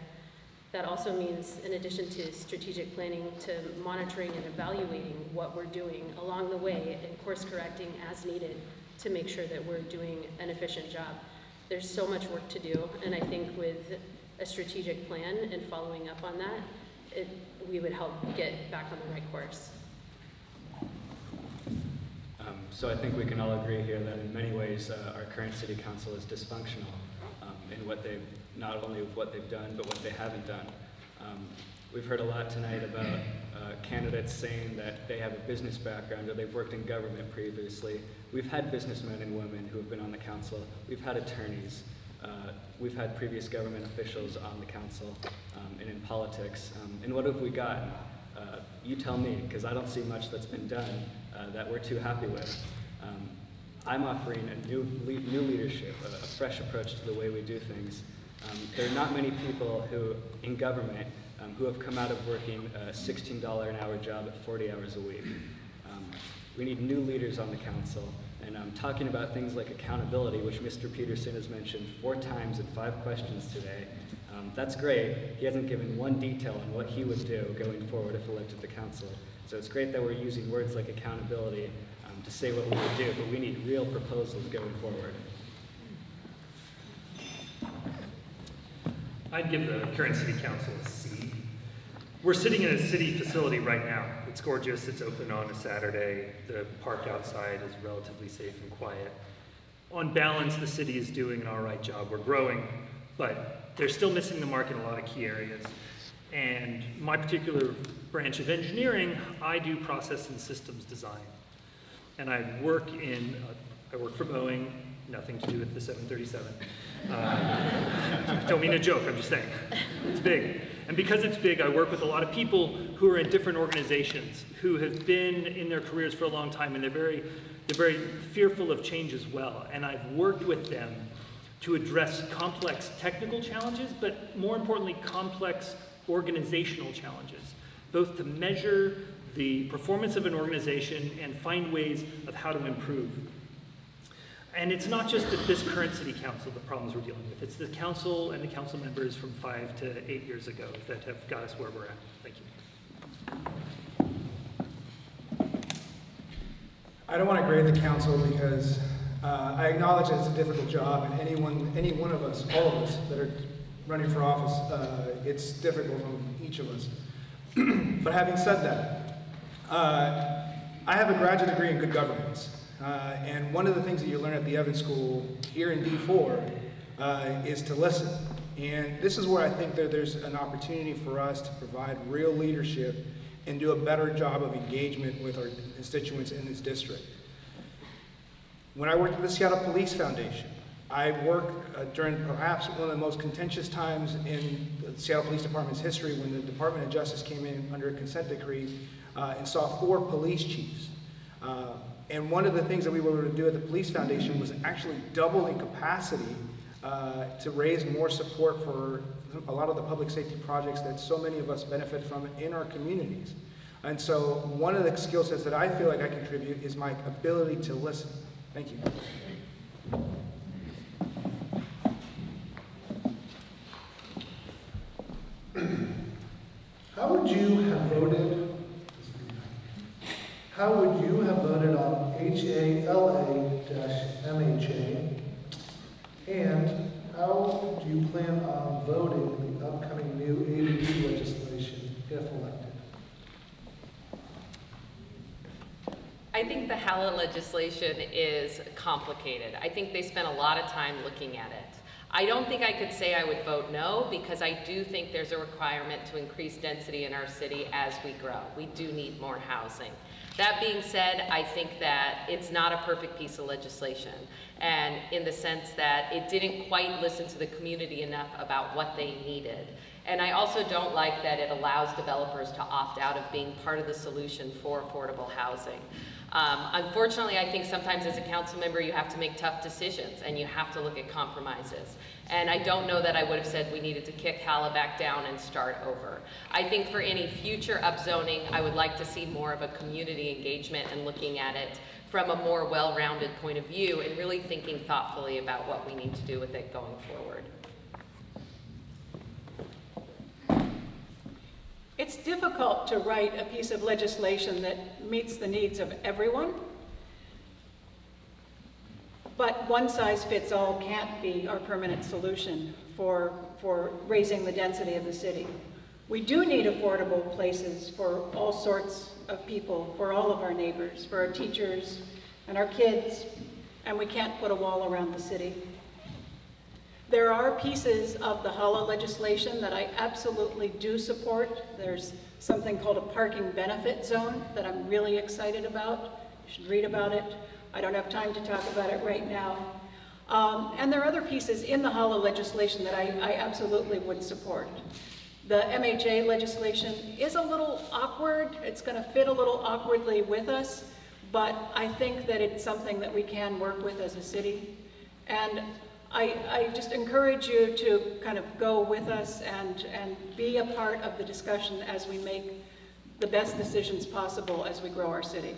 That also means, in addition to strategic planning, to monitoring and evaluating what we're doing along the way and course correcting as needed to make sure that we're doing an efficient job. There's so much work to do, and I think with a strategic plan and following up on that, we would help get back on the right course. So I think we can all agree here that in many ways our current city council is dysfunctional in what they've, not only what they've done, but what they haven't done. We've heard a lot tonight about candidates saying that they have a business background or they've worked in government previously. We've had businessmen and women who have been on the council. We've had attorneys. We've had previous government officials on the council and in politics. And what have we gotten? You tell me, because I don't see much that's been done that we're too happy with. I'm offering a new leadership, a fresh approach to the way we do things. There are not many people who, in government, who have come out of working a $16 an hour job at 40 hours a week. We need new leaders on the council, and I'm talking about things like accountability, which Mr. Pedersen has mentioned 4 times in 5 questions today. That's great. He hasn't given one detail on what he would do going forward if elected to council. So it's great that we're using words like accountability to say what we would do, but we need real proposals going forward. I'd give the current city council a C. We're sitting in a city facility right now. It's gorgeous, it's open on a Saturday. The park outside is relatively safe and quiet. On balance, the city is doing an all right job. We're growing, but they're still missing the mark in a lot of key areas. And my particular branch of engineering, I do process and systems design. And I work for Boeing, nothing to do with the 737. Don't mean to joke, I'm just saying. It's big. And because it's big, I work with a lot of people who are in different organizations, who have been in their careers for a long time, and they're very fearful of change as well. And I've worked with them to address complex technical challenges, but more importantly, complex organizational challenges, both to measure the performance of an organization and find ways of how to improve. And it's not just that this current city council, the problems we're dealing with. It's the council and the council members from 5 to 8 years ago that have got us where we're at. Thank you. I don't want to grade the council because I acknowledge that it's a difficult job, and any one of us, all of us that are running for office, it's difficult on each of us. But having said that, I have a graduate degree in good governance. And one of the things that you learn at the Evans School here in D4 is to listen. And this is where I think that there's an opportunity for us to provide real leadership and do a better job of engagement with our constituents in this district. When I worked at the Seattle Police Foundation, I worked during perhaps one of the most contentious times in the Seattle Police Department's history, when the Department of Justice came in under a consent decree and saw 4 police chiefs. And one of the things that we were able to do at the Police Foundation was actually double in capacity to raise more support for a lot of the public safety projects that so many of us benefit from in our communities. And so one of the skill sets that I feel like I contribute is my ability to listen. Thank you. How would you have voted on HALA-MHA? And how do you plan on voting the upcoming new ADU legislation if elected? I think the HALA legislation is complicated. I think they spent a lot of time looking at it. I don't think I could say I would vote no, because I do think there's a requirement to increase density in our city as we grow. We do need more housing. That being said, I think that it's not a perfect piece of legislation, and in the sense that it didn't quite listen to the community enough about what they needed. And I also don't like that it allows developers to opt out of being part of the solution for affordable housing. Unfortunately, I think sometimes as a council member you have to make tough decisions and you have to look at compromises. And I don't know that I would have said we needed to kick HALA back down and start over. I think for any future upzoning, I would like to see more of a community engagement and looking at it from a more well-rounded point of view and really thinking thoughtfully about what we need to do with it going forward. It's difficult to write a piece of legislation that meets the needs of everyone, but one size fits all can't be our permanent solution for raising the density of the city. We do need affordable places for all sorts of people, for all of our neighbors, for our teachers and our kids, and we can't put a wall around the city. There are pieces of the HALA legislation that I absolutely do support. There's something called a parking benefit zone that I'm really excited about. You should read about it. I don't have time to talk about it right now. And there are other pieces in the HALA legislation that I absolutely would support. The MHA legislation is a little awkward. It's going to fit a little awkwardly with us, but I think that it's something that we can work with as a city. And I just encourage you to kind of go with us and be a part of the discussion as we make the best decisions possible as we grow our city.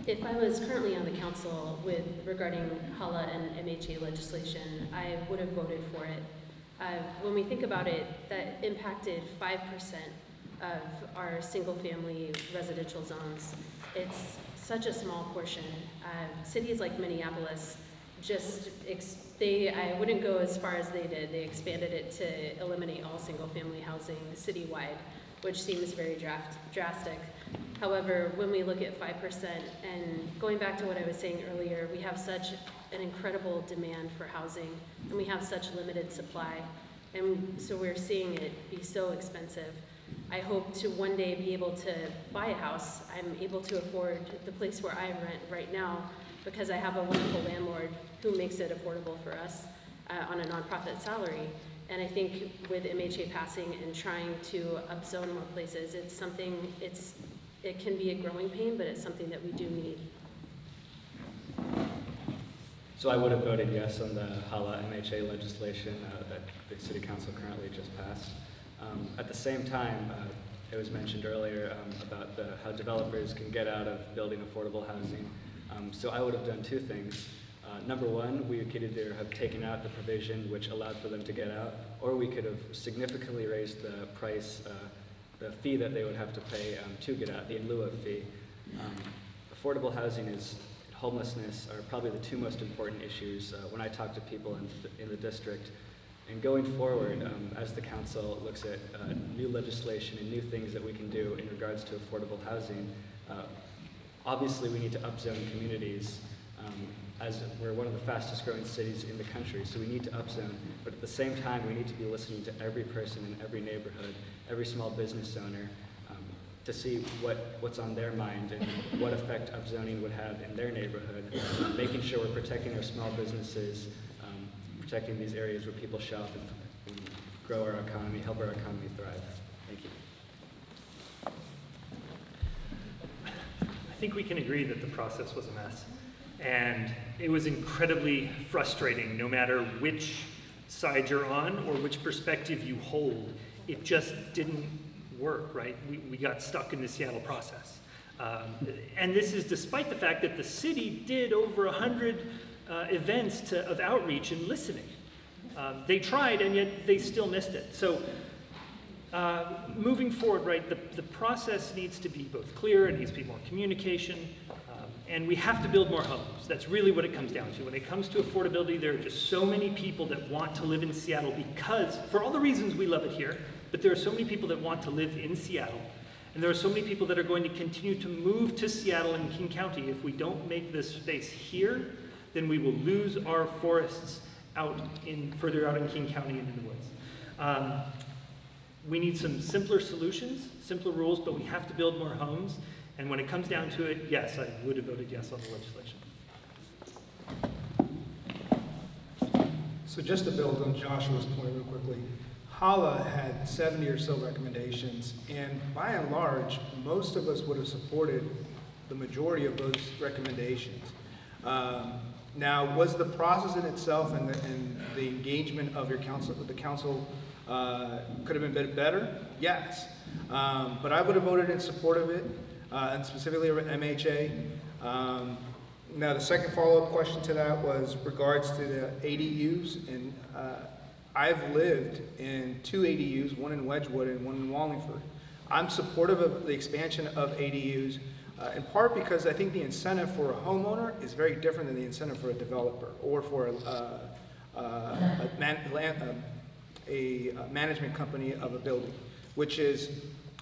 If I was currently on the council regarding HALA and MHA legislation, I would have voted for it. When we think about it, that impacted 5% of our single-family residential zones. It's such a small portion. Cities like Minneapolis I wouldn't go as far as they did. They expanded it to eliminate all single-family housing citywide, which seems very drastic. However, when we look at 5%, and going back to what I was saying earlier, we have such an incredible demand for housing, and we have such limited supply, and so we're seeing it be so expensive. I hope to one day be able to buy a house. I'm able to afford the place where I rent right now because I have a wonderful landlord who makes it affordable for us on a nonprofit salary. And I think with MHA passing and trying to upzone more places, it's something, it can be a growing pain, but it's something that we do need. So I would have voted yes on the HALA MHA legislation that the City Council currently just passed. At the same time, it was mentioned earlier about how developers can get out of building affordable housing. So I would have done two things. Number one, we could either have taken out the provision which allowed for them to get out, or we could have significantly raised the price, the fee that they would have to pay to get out, the in lieu of fee. Affordable housing is homelessness are probably the two most important issues when I talk to people in the district. And going forward, as the council looks at new legislation and new things that we can do in regards to affordable housing, obviously we need to upzone communities as we're one of the fastest growing cities in the country, so we need to upzone, but at the same time we need to be listening to every person in every neighborhood, every small business owner, to see what's on their mind and what effect upzoning would have in their neighborhood, making sure we're protecting our small businesses, protecting these areas where people shop and grow our economy, help our economy thrive. Thank you. I think we can agree that the process was a mess. And it was incredibly frustrating, no matter which side you're on or which perspective you hold. It just didn't work, right? We got stuck in the Seattle process. And this is despite the fact that the city did over 100 events of outreach and listening. They tried, and yet they still missed it. So moving forward, right, the process needs to be both clear, it needs to be more communication, and we have to build more homes. That's really what it comes down to. When it comes to affordability, there are just so many people that want to live in Seattle because, for all the reasons we love it here, but there are so many people that want to live in Seattle, and there are so many people that are going to continue to move to Seattle and King County. If we don't make this space here, then we will lose our forests further out in King County and in the woods. We need some simpler solutions, simpler rules, but we have to build more homes. And when it comes down to it, yes, I would have voted yes on the legislation. So just to build on Joshua's point real quickly, HALA had 70 or so recommendations, and by and large, most of us would have supported the majority of those recommendations. Now, was the process in itself and the engagement of your council, the council, could have been better? Yes. But I would have voted in support of it, and specifically MHA. Now, the second follow-up question to that was regards to the ADUs, and I've lived in 2 ADUs, one in Wedgwood and one in Wallingford. I'm supportive of the expansion of ADUs, in part because I think the incentive for a homeowner is very different than the incentive for a developer or for a management company of a building, which is,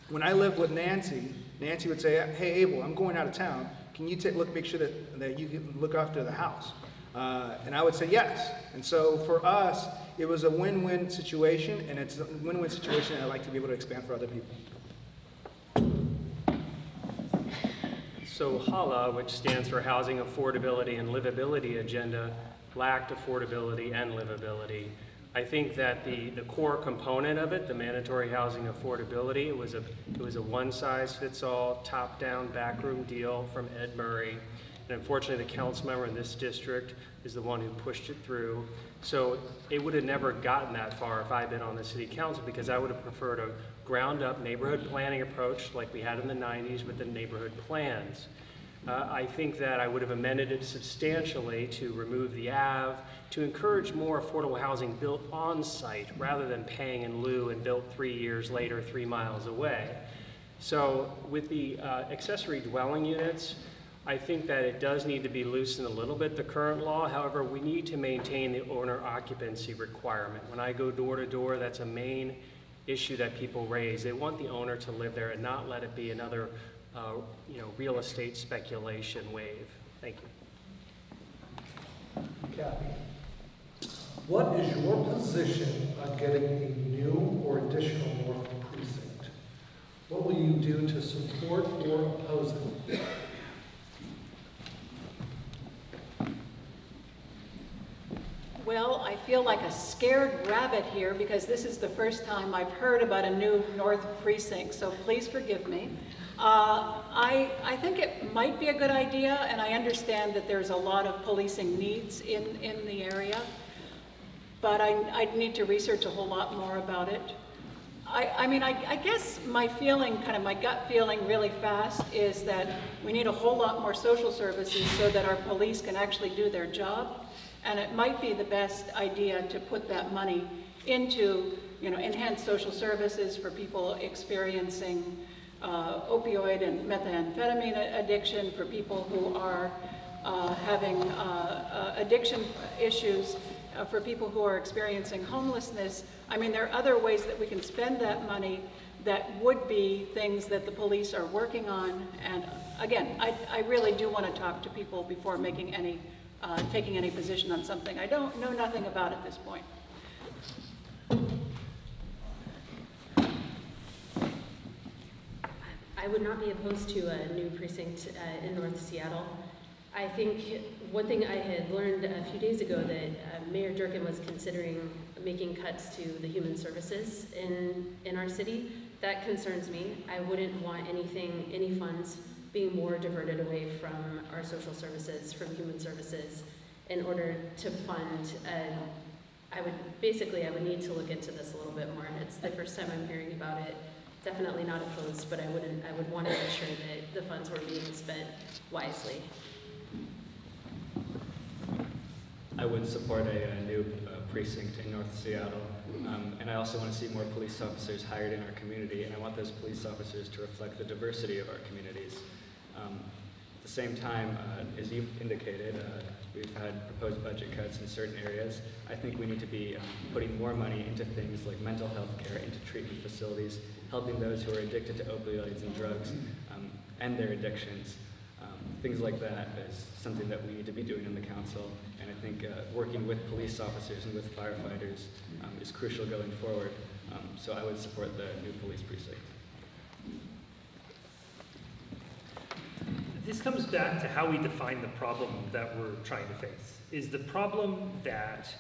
when I lived with Nancy, Nancy would say, hey, Abel, I'm going out of town. Can you make sure that you can look after the house? And I would say yes. And so for us, it was a win-win situation, and it's a win-win situation I'd like to be able to expand for other people. So HALA, which stands for Housing Affordability and Livability Agenda, lacked affordability and livability. I think that the core component of it, the mandatory housing affordability, it was a one-size-fits-all, top-down, backroom deal from Ed Murray. And unfortunately, the council member in this district is the one who pushed it through. So it would have never gotten that far if I'd been on the city council, because I would have preferred a ground-up neighborhood planning approach like we had in the 90s with the neighborhood plans. I think that I would have amended it substantially to remove the Ave, to encourage more affordable housing built on site rather than paying in lieu and built 3 years later 3 miles away. So with the accessory dwelling units, I think that it does need to be loosened a little bit, the current law. However, we need to maintain the owner occupancy requirement. When I go door to door, that's a main issue that people raise. They want the owner to live there and not let it be another real estate speculation wave. Thank you. Cathy, what is your position on getting a new or additional North Precinct? What will you do to support or oppose it? Well, I feel like a scared rabbit here because this is the first time I've heard about a new North Precinct, so please forgive me. I think it might be a good idea, and I understand that there's a lot of policing needs in the area, but I'd need to research a whole lot more about it. I guess my feeling, kind of my gut feeling really fast is that we need a whole lot more social services so that our police can actually do their job. And it might be the best idea to put that money into, enhanced social services for people experiencing opioid and methamphetamine addiction, for people who are having addiction issues, for people who are experiencing homelessness. I mean, there are other ways that we can spend that money that would be things that the police are working on. And again, I really do want to talk to people before making any, taking any position on something. I don't know nothing about at this point. I would not be opposed to a new precinct in North Seattle. I think one thing I had learned a few days ago that Mayor Durkin was considering making cuts to the human services in our city. That concerns me. I wouldn't want any funds being more diverted away from our social services, from human services, in order to fund. I would need to look into this a little bit more. It's the first time I'm hearing about it. Definitely not opposed, but I would want to make sure that the funds were being spent wisely. I would support a new precinct in North Seattle, and I also want to see more police officers hired in our community, and I want those police officers to reflect the diversity of our communities. At the same time, as you indicated, we've had proposed budget cuts in certain areas. I think we need to be putting more money into things like mental health care, into treatment facilities, helping those who are addicted to opioids and drugs end their addictions. Things like that is something that we need to be doing in the council, and I think working with police officers and with firefighters is crucial going forward. So I would support the new police precinct. This comes back to how we define the problem that we're trying to face. Is the problem that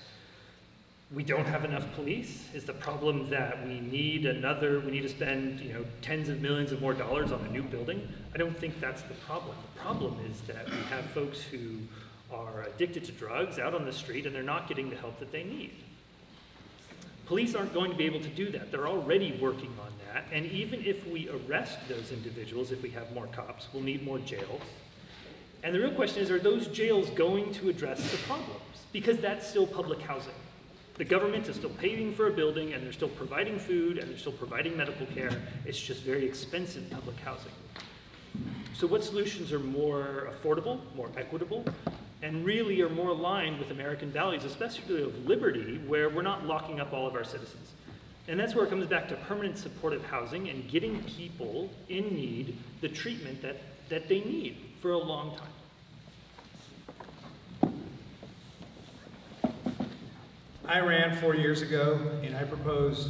we don't have enough police? Is the problem that we need to spend tens of millions of more dollars on a new building? I don't think that's the problem. The problem is that we have folks who are addicted to drugs out on the street and they're not getting the help that they need. Police aren't going to be able to do that. They're already working on that. And even if we arrest those individuals, if we have more cops, we'll need more jails. And the real question is, are those jails going to address the problems? Because that's still public housing. The government is still paying for a building, and they're still providing food, and they're still providing medical care. It's just very expensive public housing. So what solutions are more affordable, more equitable, and really are more aligned with American values, especially of liberty, where we're not locking up all of our citizens? And that's where it comes back to permanent supportive housing and getting people in need the treatment that they need for a long time. I ran 4 years ago, and I proposed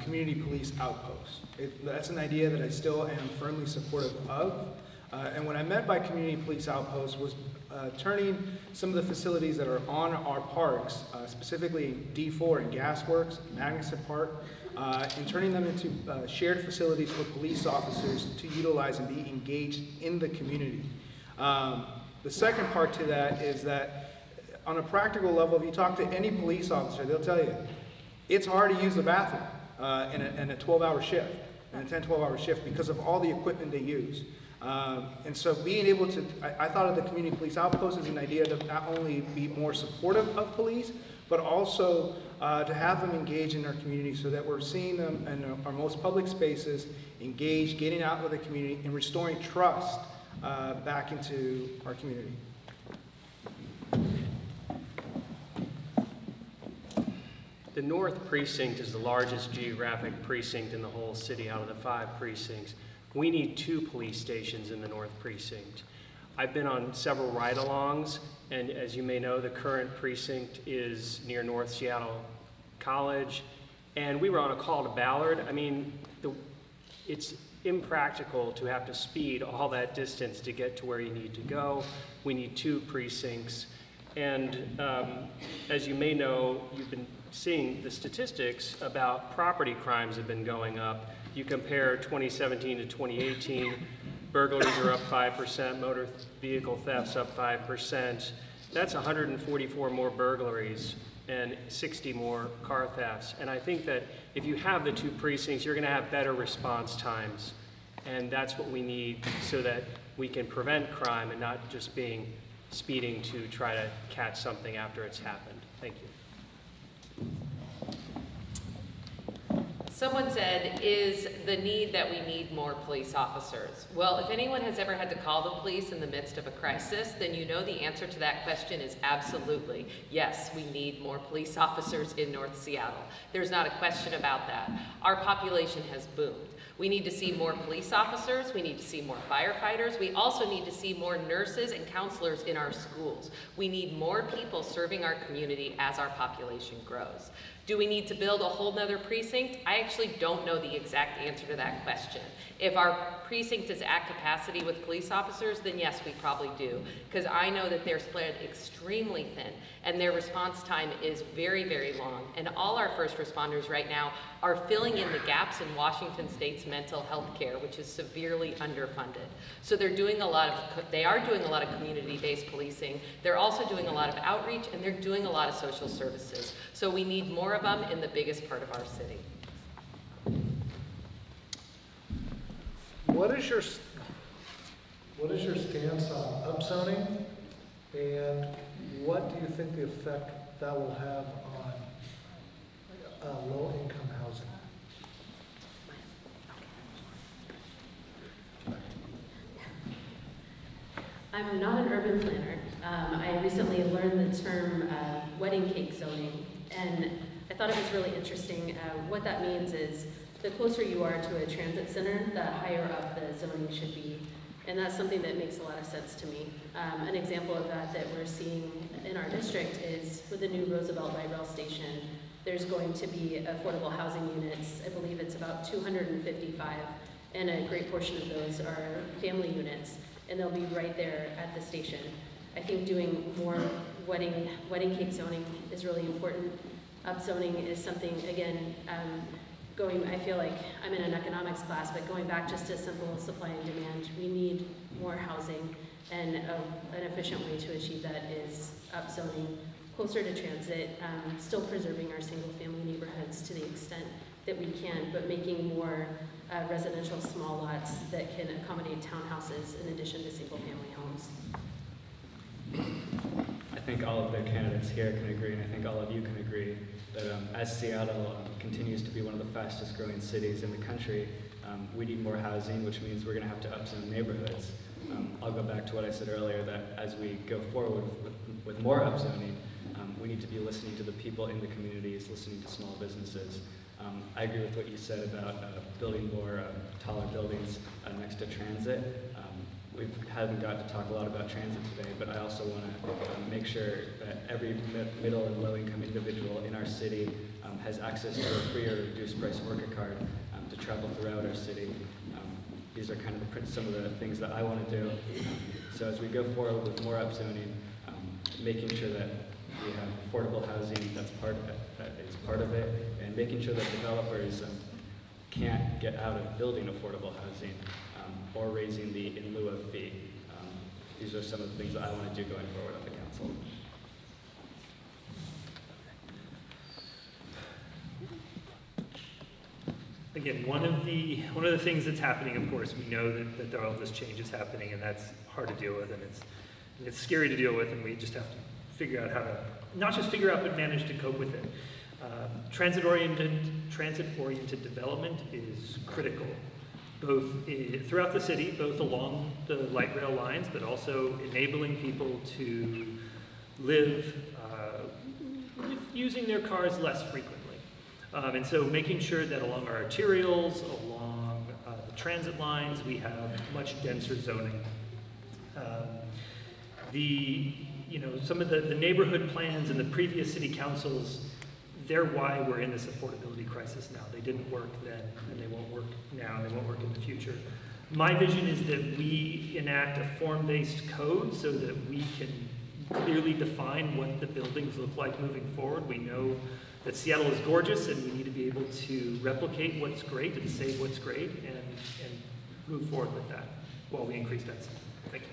community police outposts. That's an idea that I still am firmly supportive of. And what I meant by community police outposts was turning some of the facilities that are on our parks, specifically D4 and Gasworks, Magnuson Park, and turning them into shared facilities for police officers to utilize and be engaged in the community. The second part to that is that on a practical level, if you talk to any police officer, they'll tell you it's hard to use the bathroom in a 12-hour shift, in a 10, 12-hour shift, because of all the equipment they use. And so being able to, I thought of the community police outpost as an idea to not only be more supportive of police, but also to have them engage in our community so that we're seeing them in our most public spaces, engaged, getting out with the community, and restoring trust back into our community. The North Precinct is the largest geographic precinct in the whole city out of the 5 precincts. We need 2 police stations in the North Precinct. I've been on several ride-alongs, and as you may know, the current precinct is near North Seattle College, and we were on a call to Ballard. I mean, it's impractical to have to speed all that distance to get to where you need to go. We need 2 precincts, and as you may know, you've been seeing the statistics about property crimes have been going up. You compare 2017 to 2018, burglaries are up 5%, motor vehicle thefts up 5%. That's 144 more burglaries and 60 more car thefts. And I think that if you have the 2 precincts, you're going to have better response times. And that's what we need so that we can prevent crime and not just speeding to try to catch something after it's happened. Thank you. Someone said, is the need that we need more police officers? Well, if anyone has ever had to call the police in the midst of a crisis, then you know the answer to that question is absolutely. Yes, we need more police officers in North Seattle. There's not a question about that. Our population has boomed. We need to see more police officers, we need to see more firefighters, we also need to see more nurses and counselors in our schools. We need more people serving our community as our population grows. Do we need to build a whole nother precinct? I actually don't know the exact answer to that question. If our precinct is at capacity with police officers, then yes, we probably do. Because I know that they're spread extremely thin and their response time is very, very long. And all our first responders right now are filling in the gaps in Washington State's mental health care, which is severely underfunded. So they are doing a lot of community-based policing. They're also doing a lot of outreach and they're doing a lot of social services. So we need more of them in the biggest part of our city. What is your stance on upzoning, and what do you think the effect that will have on low-income housing? I'm not an urban planner. I recently learned the term wedding cake zoning, and I thought it was really interesting. What that means is the closer you are to a transit center, the higher up the zoning should be. And that's something that makes a lot of sense to me. An example of that we're seeing in our district is with the new Roosevelt light rail station, there's going to be affordable housing units. I believe it's about 255, and a great portion of those are family units, and they'll be right there at the station. I think doing more wedding cake zoning is really important. Upzoning is something, again, I feel like I'm in an economics class, but going back just to simple supply and demand, we need more housing, and an efficient way to achieve that is upzoning closer to transit, still preserving our single-family neighborhoods to the extent that we can, but making more residential small lots that can accommodate townhouses in addition to single-family homes. I think all of the candidates here can agree, and I think all of you can agree, that as Seattle continues to be one of the fastest growing cities in the country, we need more housing, which means we're going to have to upzone neighborhoods. I'll go back to what I said earlier, that as we go forward with more upzoning, we need to be listening to the people in the communities, listening to small businesses. I agree with what you said about building more taller buildings next to transit. We haven't got to talk a lot about transit today, but I also want to make sure that every middle and low-income individual in our city has access to a free or reduced price Orca card to travel throughout our city. These are kind of some of the things that I want to do. So as we go forward with more upzoning, making sure that we have affordable housing, that is part of it, and making sure that developers can't get out of building affordable housing or raising the in lieu of fee. These are some of the things that I want to do going forward at the council. Again, one of the things that's happening, of course, we know that all this change is happening, and that's hard to deal with, and it's scary to deal with, and we just have to figure out how to, not just figure out, but manage to cope with it. Transit-oriented development is critical, both throughout the city, both along the light rail lines, but also enabling people to live with using their cars less frequently. And so making sure that along our arterials, along the transit lines, we have much denser zoning. Some of the neighborhood plans and the previous city councils, they're why we're in this affordability crisis now. They didn't work then, and they won't work now, and they won't work in the future. My vision is that we enact a form-based code so that we can clearly define what the buildings look like moving forward. We know that Seattle is gorgeous, and we need to be able to replicate what's great and save what's great, and move forward with that while we increase density. Thank you.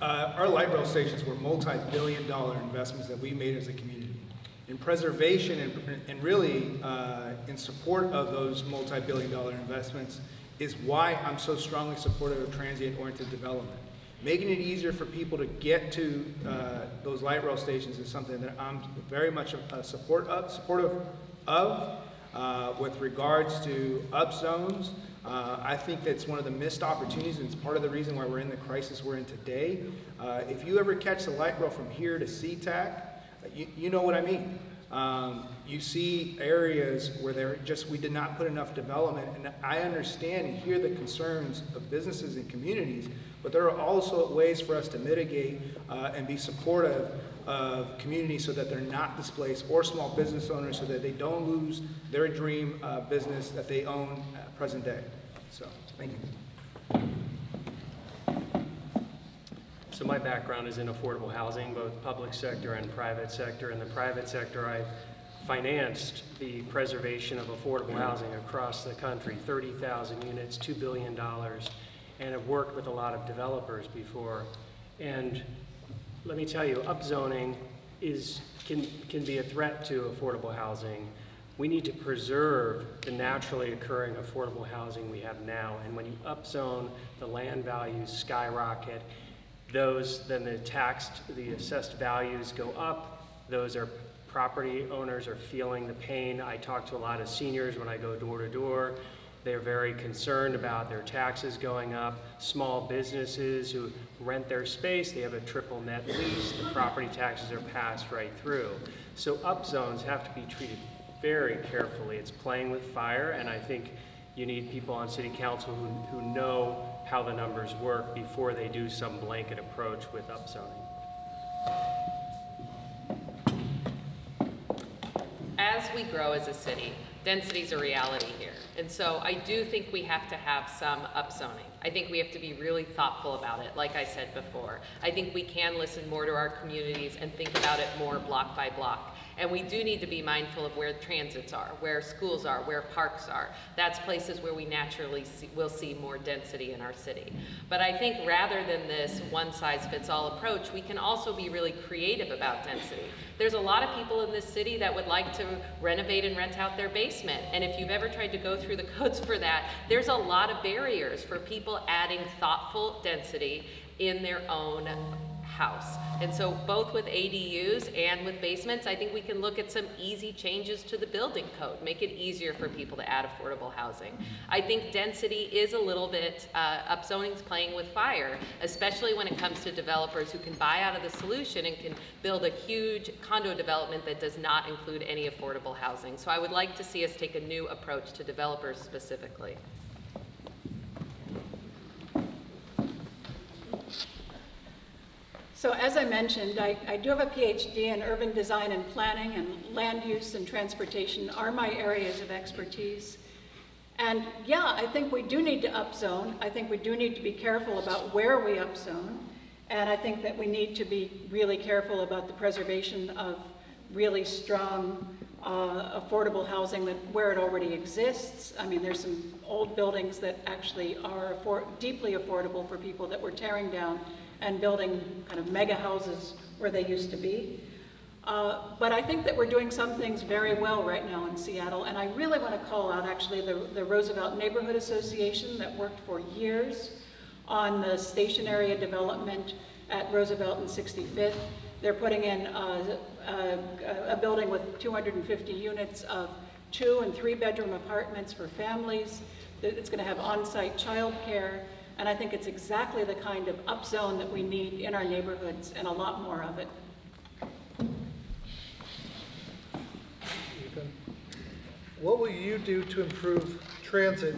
Our light rail stations were multi-billion-dollar investments that we made as a community. In preservation and really in support of those multi-billion-dollar investments is why I'm so strongly supportive of transient-oriented development. Making it easier for people to get to those light rail stations is something that I'm very much supportive of. With regards to upzones, I think that's one of the missed opportunities, and it's part of the reason why we're in the crisis we're in today. If you ever catch the light rail from here to SeaTac, you know what I mean. You see areas where we did not put enough development, and I understand and hear the concerns of businesses and communities, but there are also ways for us to mitigate and be supportive of communities so that they're not displaced, or small business owners so that they don't lose their dream business that they own at present day. So, thank you. So my background is in affordable housing, both public sector and private sector. In the private sector, I financed the preservation of affordable housing across the country, 30,000 units, $2 billion, and have worked with a lot of developers before. And let me tell you, upzoning can be a threat to affordable housing. We need to preserve the naturally occurring affordable housing we have now. And when you upzone, the land values skyrocket. Then the assessed values go up. Those are property owners are feeling the pain. I talk to a lot of seniors when I go door to door. They're very concerned about their taxes going up. Small businesses who rent their space, they have a triple net lease. The property taxes are passed right through. So upzones have to be treated very carefully. It's playing with fire, and I think you need people on city council who know how the numbers work before they do some blanket approach with upzoning. As we grow as a city, density is a reality here. And so I do think we have to have some upzoning. I think we have to be really thoughtful about it, like I said before. I think we can listen more to our communities and think about it more block by block. And we do need to be mindful of where transits are, where schools are, where parks are. That's places where we naturally will see more density in our city. But I think rather than this one-size-fits-all approach, we can also be really creative about density. There's a lot of people in this city that would like to renovate and rent out their basement. And if you've ever tried to go through the codes for that, there's a lot of barriers for people adding thoughtful density in their own house. And so both with ADUs and with basements, I think we can look at some easy changes to the building code, make it easier for people to add affordable housing. I think density is a little bit, upzoning's playing with fire, especially when it comes to developers who can buy out of the solution and can build a huge condo development that does not include any affordable housing. So I would like to see us take a new approach to developers specifically. So as I mentioned, I do have a PhD in urban design and planning, and land use and transportation are my areas of expertise. And yeah, I think we do need to upzone. I think we do need to be careful about where we upzone. And I think that we need to be really careful about the preservation of really strong affordable housing where it already exists. I mean, there's some old buildings that actually are deeply affordable for people that we're tearing down and building kind of mega houses where they used to be. But I think that we're doing some things very well right now in Seattle, and I really want to call out actually the Roosevelt Neighborhood Association that worked for years on the station area development at Roosevelt and 65th. They're putting in a building with 250 units of 2- and 3-bedroom apartments for families. It's going to have on-site childcare. And I think it's exactly the kind of upzone that we need in our neighborhoods, and a lot more of it. Ethan, what will you do to improve transit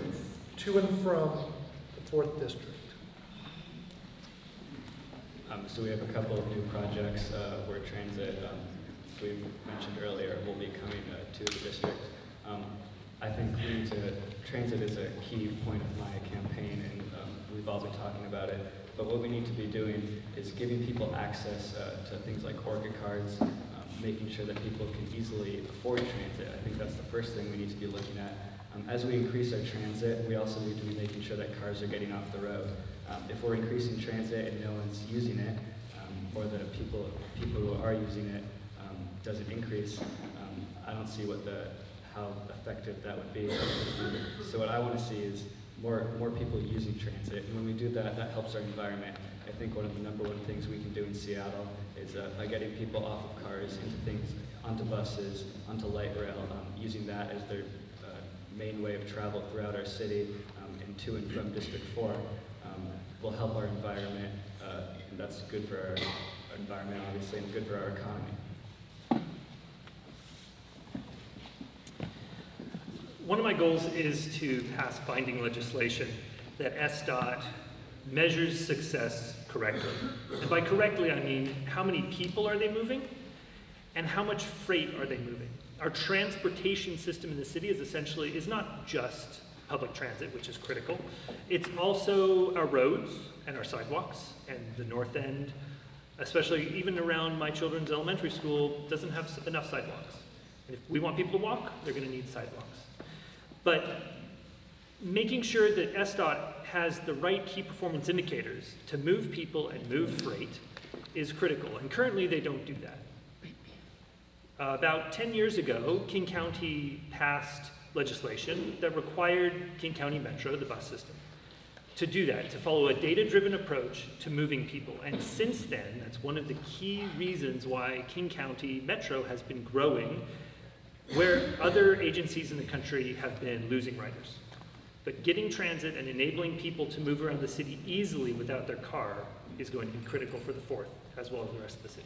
to and from the 4th District? So we have a couple of new projects where transit, we've mentioned earlier, will be coming to the district. I think transit is a key point of my campaign, and we've all been talking about it. But what we need to be doing is giving people access to things like Orca cards, making sure that people can easily afford transit. I think that's the first thing we need to be looking at. As we increase our transit, we also need to be making sure that cars are getting off the road. If we're increasing transit and no one's using it, or the people who are using it doesn't increase, I don't see how effective that would be. So what I want to see is more people using transit, and when we do that, that helps our environment. I think one of the #1 things we can do in Seattle is by getting people off of cars onto buses, onto light rail, using that as their main way of travel throughout our city and to and from District 4 will help our environment, and that's good for our environment, obviously, and good for our economy. One of my goals is to pass binding legislation that SDOT measures success correctly. And by correctly, I mean how many people are they moving and how much freight are they moving. Our transportation system in the city is not just public transit, which is critical. It's also our roads and our sidewalks, and the north end, especially even around my children's elementary school, doesn't have enough sidewalks. And if we want people to walk, they're going to need sidewalks. But making sure that SDOT has the right key performance indicators to move people and move freight is critical, and currently they don't do that. About 10 years ago, King County passed legislation that required King County Metro, the bus system, to do that, to follow a data-driven approach to moving people. And since then, that's one of the key reasons why King County Metro has been growing, where other agencies in the country have been losing riders. But getting transit and enabling people to move around the city easily without their car is going to be critical for the 4th, as well as the rest of the city.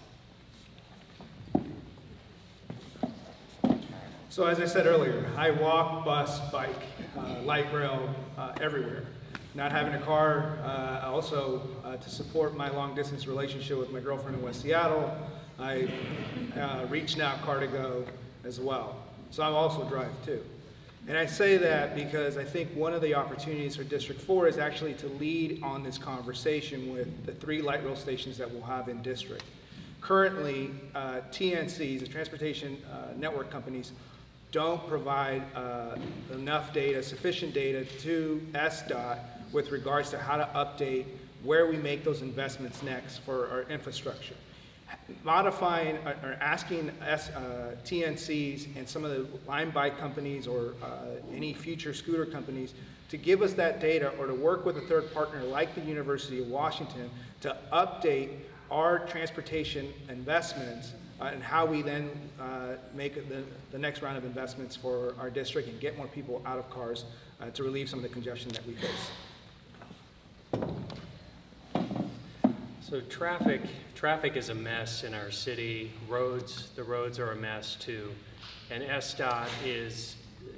So as I said earlier, I walk, bus, bike, light rail, everywhere. Not having a car, also to support my long distance relationship with my girlfriend in West Seattle, I reach now car to go as well. So I also drive too. And I say that because I think one of the opportunities for District 4 is actually to lead on this conversation with the 3 light rail stations that we'll have in district. Currently, TNCs, the transportation network companies, don't provide enough data, sufficient data to SDOT with regards to how to update where we make those investments next for our infrastructure. Modifying or asking TNCs and some of the line bike companies or any future scooter companies to give us that data, or to work with a third partner like the University of Washington to update our transportation investments and how we then make the next round of investments for our district and get more people out of cars to relieve some of the congestion that we face. So traffic is a mess in our city. The roads are a mess too. And SDOT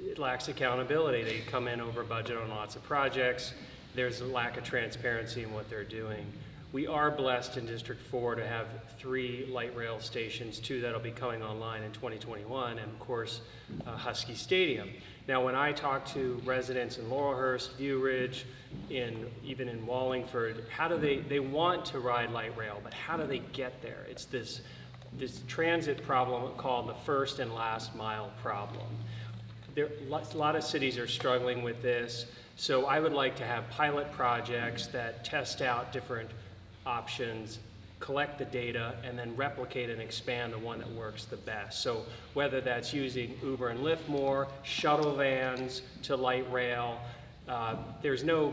it lacks accountability. They come in over budget on lots of projects. There's a lack of transparency in what they're doing. We are blessed in District 4 to have 3 light rail stations, 2 that'll be coming online in 2021, and of course, Husky Stadium. Now, when I talk to residents in Laurelhurst, View Ridge, even in Wallingford, how do they want to ride light rail, but how do they get there? It's this transit problem called the first and last mile problem. A lot of cities are struggling with this, so I would like to have pilot projects that test out different options, collect the data, and then replicate and expand the one that works the best. So whether that's using Uber and Lyft more, shuttle vans to light rail, there's no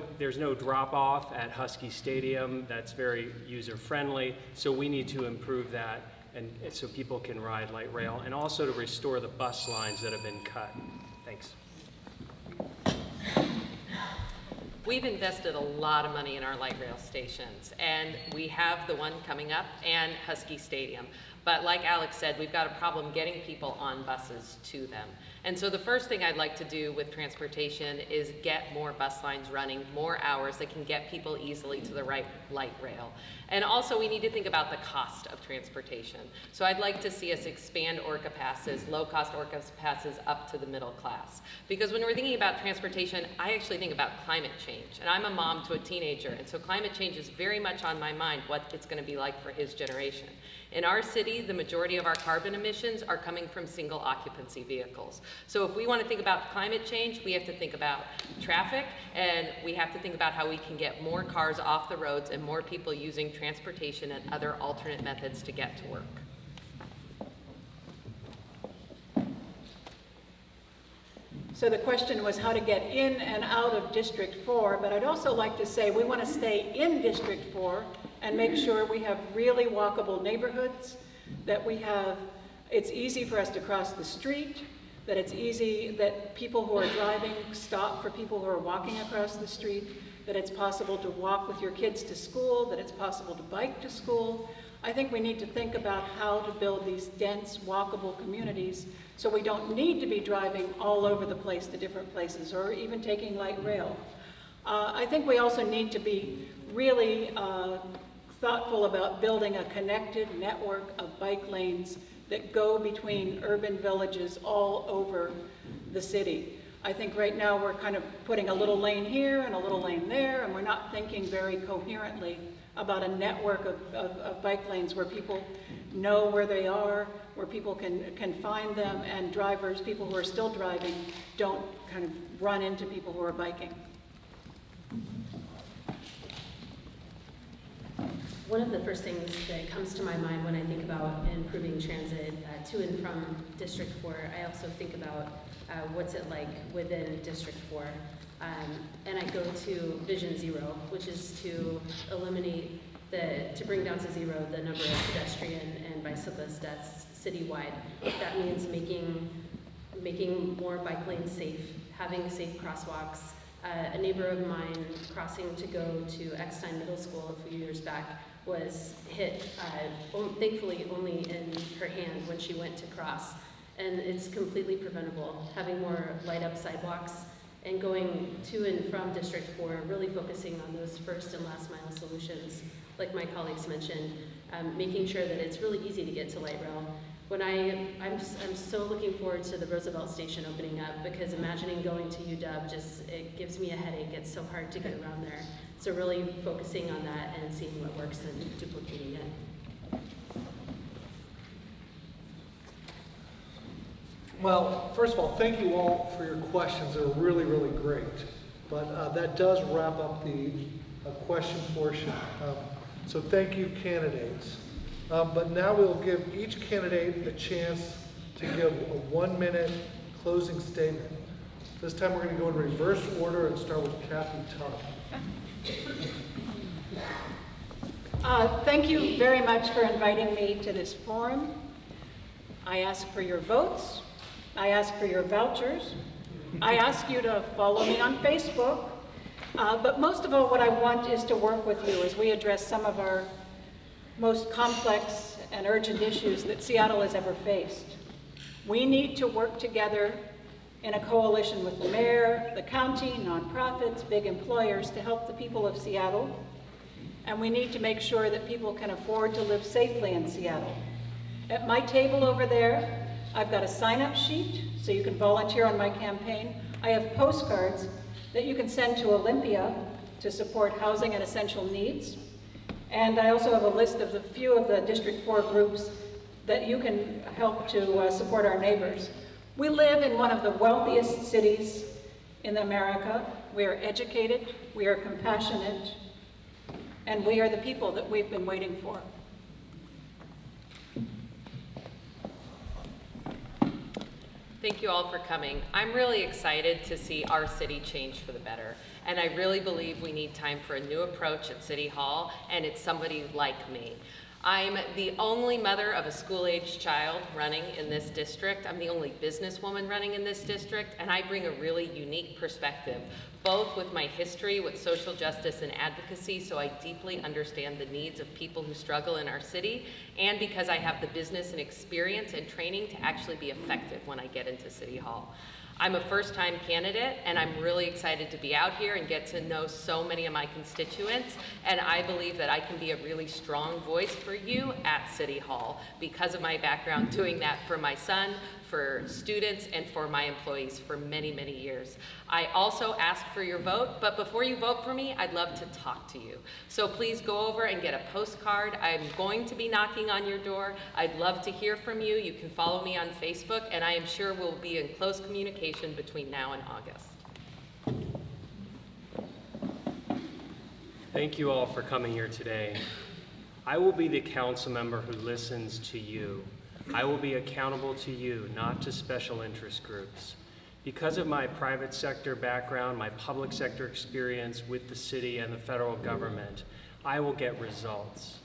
drop-off at Husky Stadium. That's very user-friendly, so we need to improve that and so people can ride light rail, and also to restore the bus lines that have been cut. Thanks. We've invested a lot of money in our light rail stations, and we have the one coming up and Husky Stadium. But like Alex said, we've got a problem getting people on buses to them. And so the first thing I'd like to do with transportation is get more bus lines running, more hours that can get people easily to the right light rail. And also we need to think about the cost of transportation. So I'd like to see us expand Orca passes, low-cost Orca passes up to the middle class. Because when we're thinking about transportation, I actually think about climate change. And I'm a mom to a teenager, and so climate change is very much on my mind, what it's going to be like for his generation. In our city, the majority of our carbon emissions are coming from single occupancy vehicles. So if we want to think about climate change, we have to think about traffic, and we have to think about how we can get more cars off the roads and more people using transportation and other alternate methods to get to work. So the question was how to get in and out of District 4, but I'd also like to say we want to stay in District 4 and make sure we have really walkable neighborhoods, that it's easy for us to cross the street, that it's easy that people who are driving stop for people who are walking across the street, that it's possible to walk with your kids to school, that it's possible to bike to school. I think we need to think about how to build these dense, walkable communities so we don't need to be driving all over the place to different places or even taking light rail. I think we also need to be really thoughtful about building a connected network of bike lanes that go between urban villages all over the city. I think right now we're kind of putting a little lane here and a little lane there, and we're not thinking very coherently about a network of bike lanes where people know where they are, where people can find them, and drivers, people who are still driving, don't kind of run into people who are biking. One of the first things that comes to my mind when I think about improving transit to and from District 4, I also think about what's it like within District 4. And I go to Vision Zero, which is to eliminate to bring down to zero the number of pedestrian and bicyclist deaths citywide. That means making more bike lanes safe, having safe crosswalks. A neighbor of mine crossing to go to Eckstein Middle School a few years back was hit, thankfully only in her hand when she went to cross. And it's completely preventable. Having more light up sidewalks and going to and from District 4, really focusing on those first and last mile solutions, like my colleagues mentioned, making sure that it's really easy to get to light rail. I'm so looking forward to the Roosevelt station opening up, because imagining going to UW it gives me a headache. It's so hard to get around there. So really focusing on that and seeing what works and duplicating it. Well, first of all, thank you all for your questions. They're really, really great. But that does wrap up the question portion. So thank you, candidates. But now we'll give each candidate a chance to give a 1-minute closing statement. This time we're going to go in reverse order and start with Cathy Tuttle. Thank you very much for inviting me to this forum. I ask for your votes. I ask for your vouchers. I ask you to follow me on Facebook. But most of all, what I want is to work with you as we address some of our most complex and urgent issues that Seattle has ever faced. We need to work together in a coalition with the mayor, the county, nonprofits, big employers to help the people of Seattle. And we need to make sure that people can afford to live safely in Seattle. At my table over there, I've got a sign-up sheet so you can volunteer on my campaign. I have postcards that you can send to Olympia to support housing and essential needs. And I also have a list of a few of the District 4 groups that you can help to support our neighbors. We live in one of the wealthiest cities in America. We are educated, we are compassionate, and we are the people that we've been waiting for. Thank you all for coming. I'm really excited to see our city change for the better. And I really believe we need time for a new approach at City Hall, and it's somebody like me. I'm the only mother of a school-aged child running in this district. I'm the only businesswoman running in this district, and I bring a really unique perspective, both with my history with social justice and advocacy, so I deeply understand the needs of people who struggle in our city, and because I have the business and experience and training to actually be effective when I get into City Hall. I'm a first-time candidate, and I'm really excited to be out here and get to know so many of my constituents, and I believe that I can be a really strong voice for you at City Hall because of my background doing that for my son, for students, and for my employees for many, many years. I also ask for your vote, but before you vote for me, I'd love to talk to you. So please go over and get a postcard. I'm going to be knocking on your door. I'd love to hear from you. You can follow me on Facebook, and I am sure we'll be in close communication between now and August. Thank you all for coming here today. I will be the council member who listens to you. I will be accountable to you, not to special interest groups. Because of my private sector background, my public sector experience with the city and the federal government, I will get results.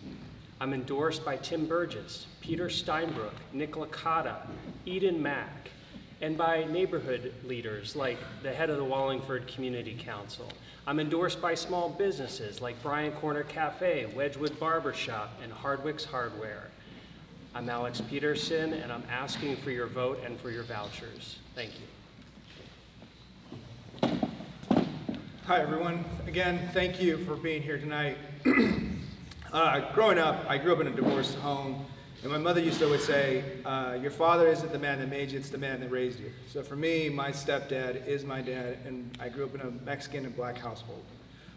I'm endorsed by Tim Burgess, Peter Steinbrook, Nick Licata, Eden Mack, and by neighborhood leaders like the head of the Wallingford Community Council. I'm endorsed by small businesses like Bryant Corner Cafe, Wedgewood Barbershop, and Hardwick's Hardware. I'm Alex Pedersen, and I'm asking for your vote and for your vouchers. Thank you. Hi, everyone. Again, thank you for being here tonight. Growing up, I grew up in a divorced home, and my mother used to always say, your father isn't the man that made you, it's the man that raised you. So for me, my stepdad is my dad, and I grew up in a Mexican and black household.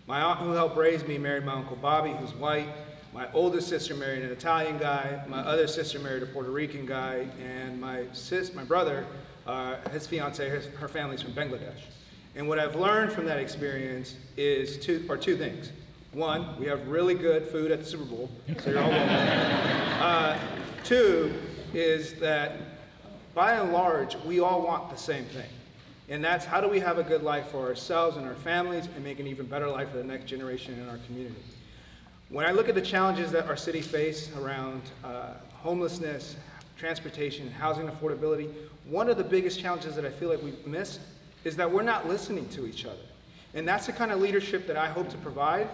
My aunt who helped raise me married my Uncle Bobby, who's white. My older sister married an Italian guy. My other sister married a Puerto Rican guy, and my brother, his fiance, her family's from Bangladesh. And what I've learned from that experience is two things. One, we have really good food at the Super Bowl, so you're all welcome. Two is that, by and large, we all want the same thing. And that's how do we have a good life for ourselves and our families and make an even better life for the next generation in our community. When I look at the challenges that our city faces around homelessness, transportation, housing affordability, one of the biggest challenges that I feel like we've missed is that we're not listening to each other. And that's the kind of leadership that I hope to provide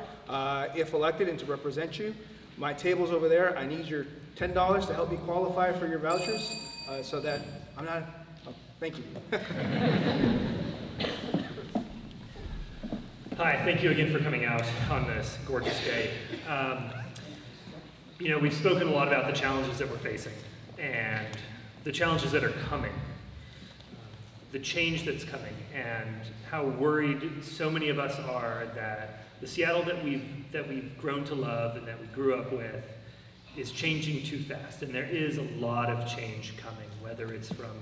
if elected and to represent you. My table's over there. I need your $10 to help me qualify for your vouchers so that I'm not, thank you. Hi, thank you again for coming out on this gorgeous day. You know, we've spoken a lot about the challenges that we're facing and the challenges that are coming, the change that's coming, and how worried so many of us are that the Seattle that we've grown to love and that we grew up with is changing too fast. And there is a lot of change coming, whether it's from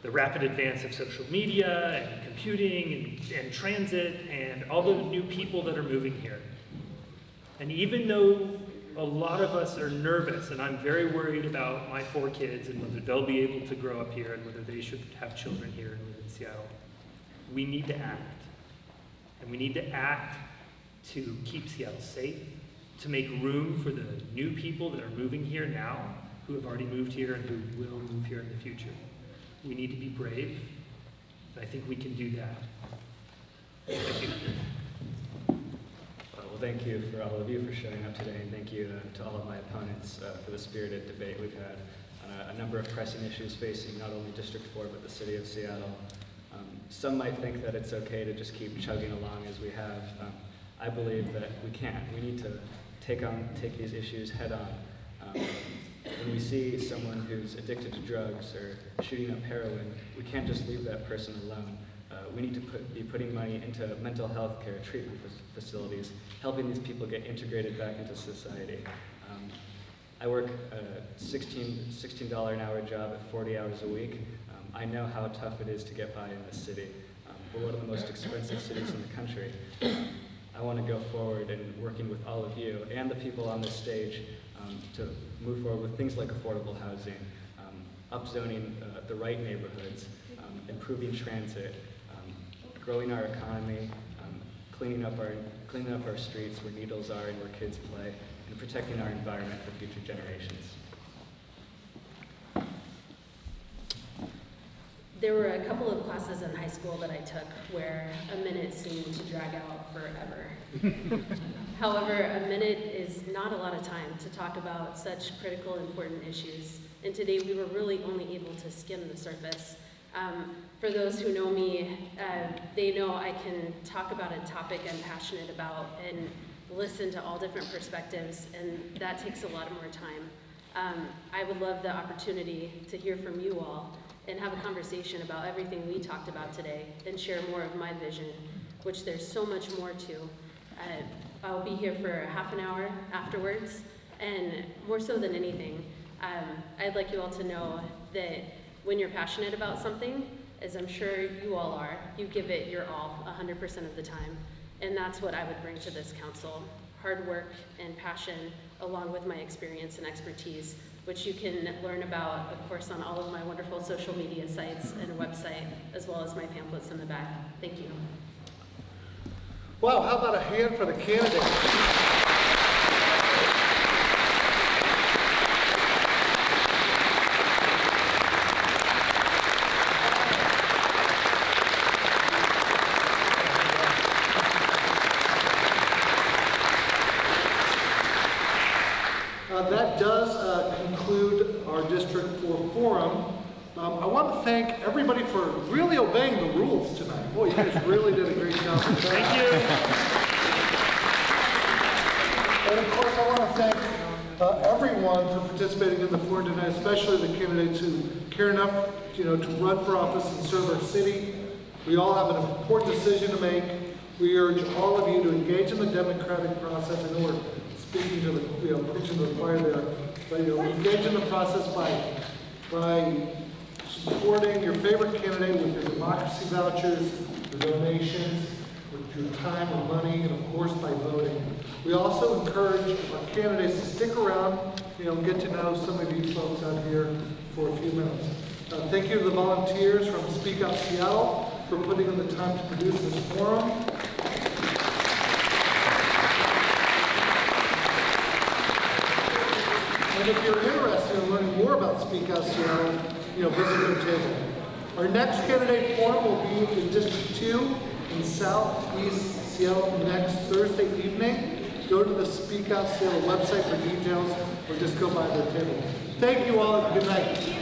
the rapid advance of social media and computing and transit and all the new people that are moving here. And even though a lot of us are nervous, and I'm very worried about my 4 kids and whether they'll be able to grow up here and whether they should have children here and live in Seattle, we need to act. And we need to act to keep Seattle safe, to make room for the new people that are moving here now, who have already moved here and who will move here in the future. We need to be brave, and I think we can do that. Thank you. Well, thank you for all of you for showing up today, and thank you to all of my opponents for the spirited debate we've had on a number of pressing issues facing not only District 4, but the city of Seattle. Some might think that it's okay to just keep chugging along as we have. I believe that we can't. We need to take these issues head on. When we see someone who's addicted to drugs or shooting up heroin, we can't just leave that person alone. We need to be putting money into mental health care treatment facilities, helping these people get integrated back into society. I work a $16 an hour job at 40 hours a week. I know how tough it is to get by in this city. We're one of the most expensive cities in the country. I want to go forward and working with all of you and the people on this stage to move forward with things like affordable housing, upzoning the right neighborhoods, improving transit, growing our economy, cleaning up our streets where needles are and where kids play, and protecting our environment for future generations. There were a couple of classes in high school that I took where a minute seemed to drag out forever. However, a minute is not a lot of time to talk about such critical, important issues. And today we were really only able to skim the surface For those who know me, they know I can talk about a topic I'm passionate about and listen to all different perspectives, and that takes a lot more time. I would love the opportunity to hear from you all and have a conversation about everything we talked about today and share more of my vision, which there's so much more to. I'll be here for half an hour afterwards, and more so than anything, I'd like you all to know that when you're passionate about something, as I'm sure you all are, you give it your all 100% of the time. And that's what I would bring to this council. Hard work and passion, along with my experience and expertise, which you can learn about, of course, on all of my wonderful social media sites and website, as well as my pamphlets in the back. Thank you. Wow, how about a hand for the candidate? That does conclude our District 4 forum. I want to thank everybody for really obeying the rules tonight. Boy, you guys really did a great job. Thank you. And of course, I want to thank everyone for participating in the forum tonight, especially the candidates who care enough, to run for office and serve our city. We all have an important decision to make. We urge all of you to engage in the democratic process. I know we're speaking to the, preaching to the choir there, but engage in the process by supporting your favorite candidate with your democracy vouchers, your donations, with your time and money, and of course by voting. We also encourage our candidates to stick around, and get to know some of you folks out here for a few minutes. Thank you to the volunteers from Speak Out Seattle for putting in the time to produce this forum. And if you're interested in learning more about Speak Out Seattle, visit their table. Our next candidate forum will be in District 2 in Southeast Seattle next Thursday evening. Go to the Speak Out Seattle website for details, or just go by their table. Thank you all, and good night.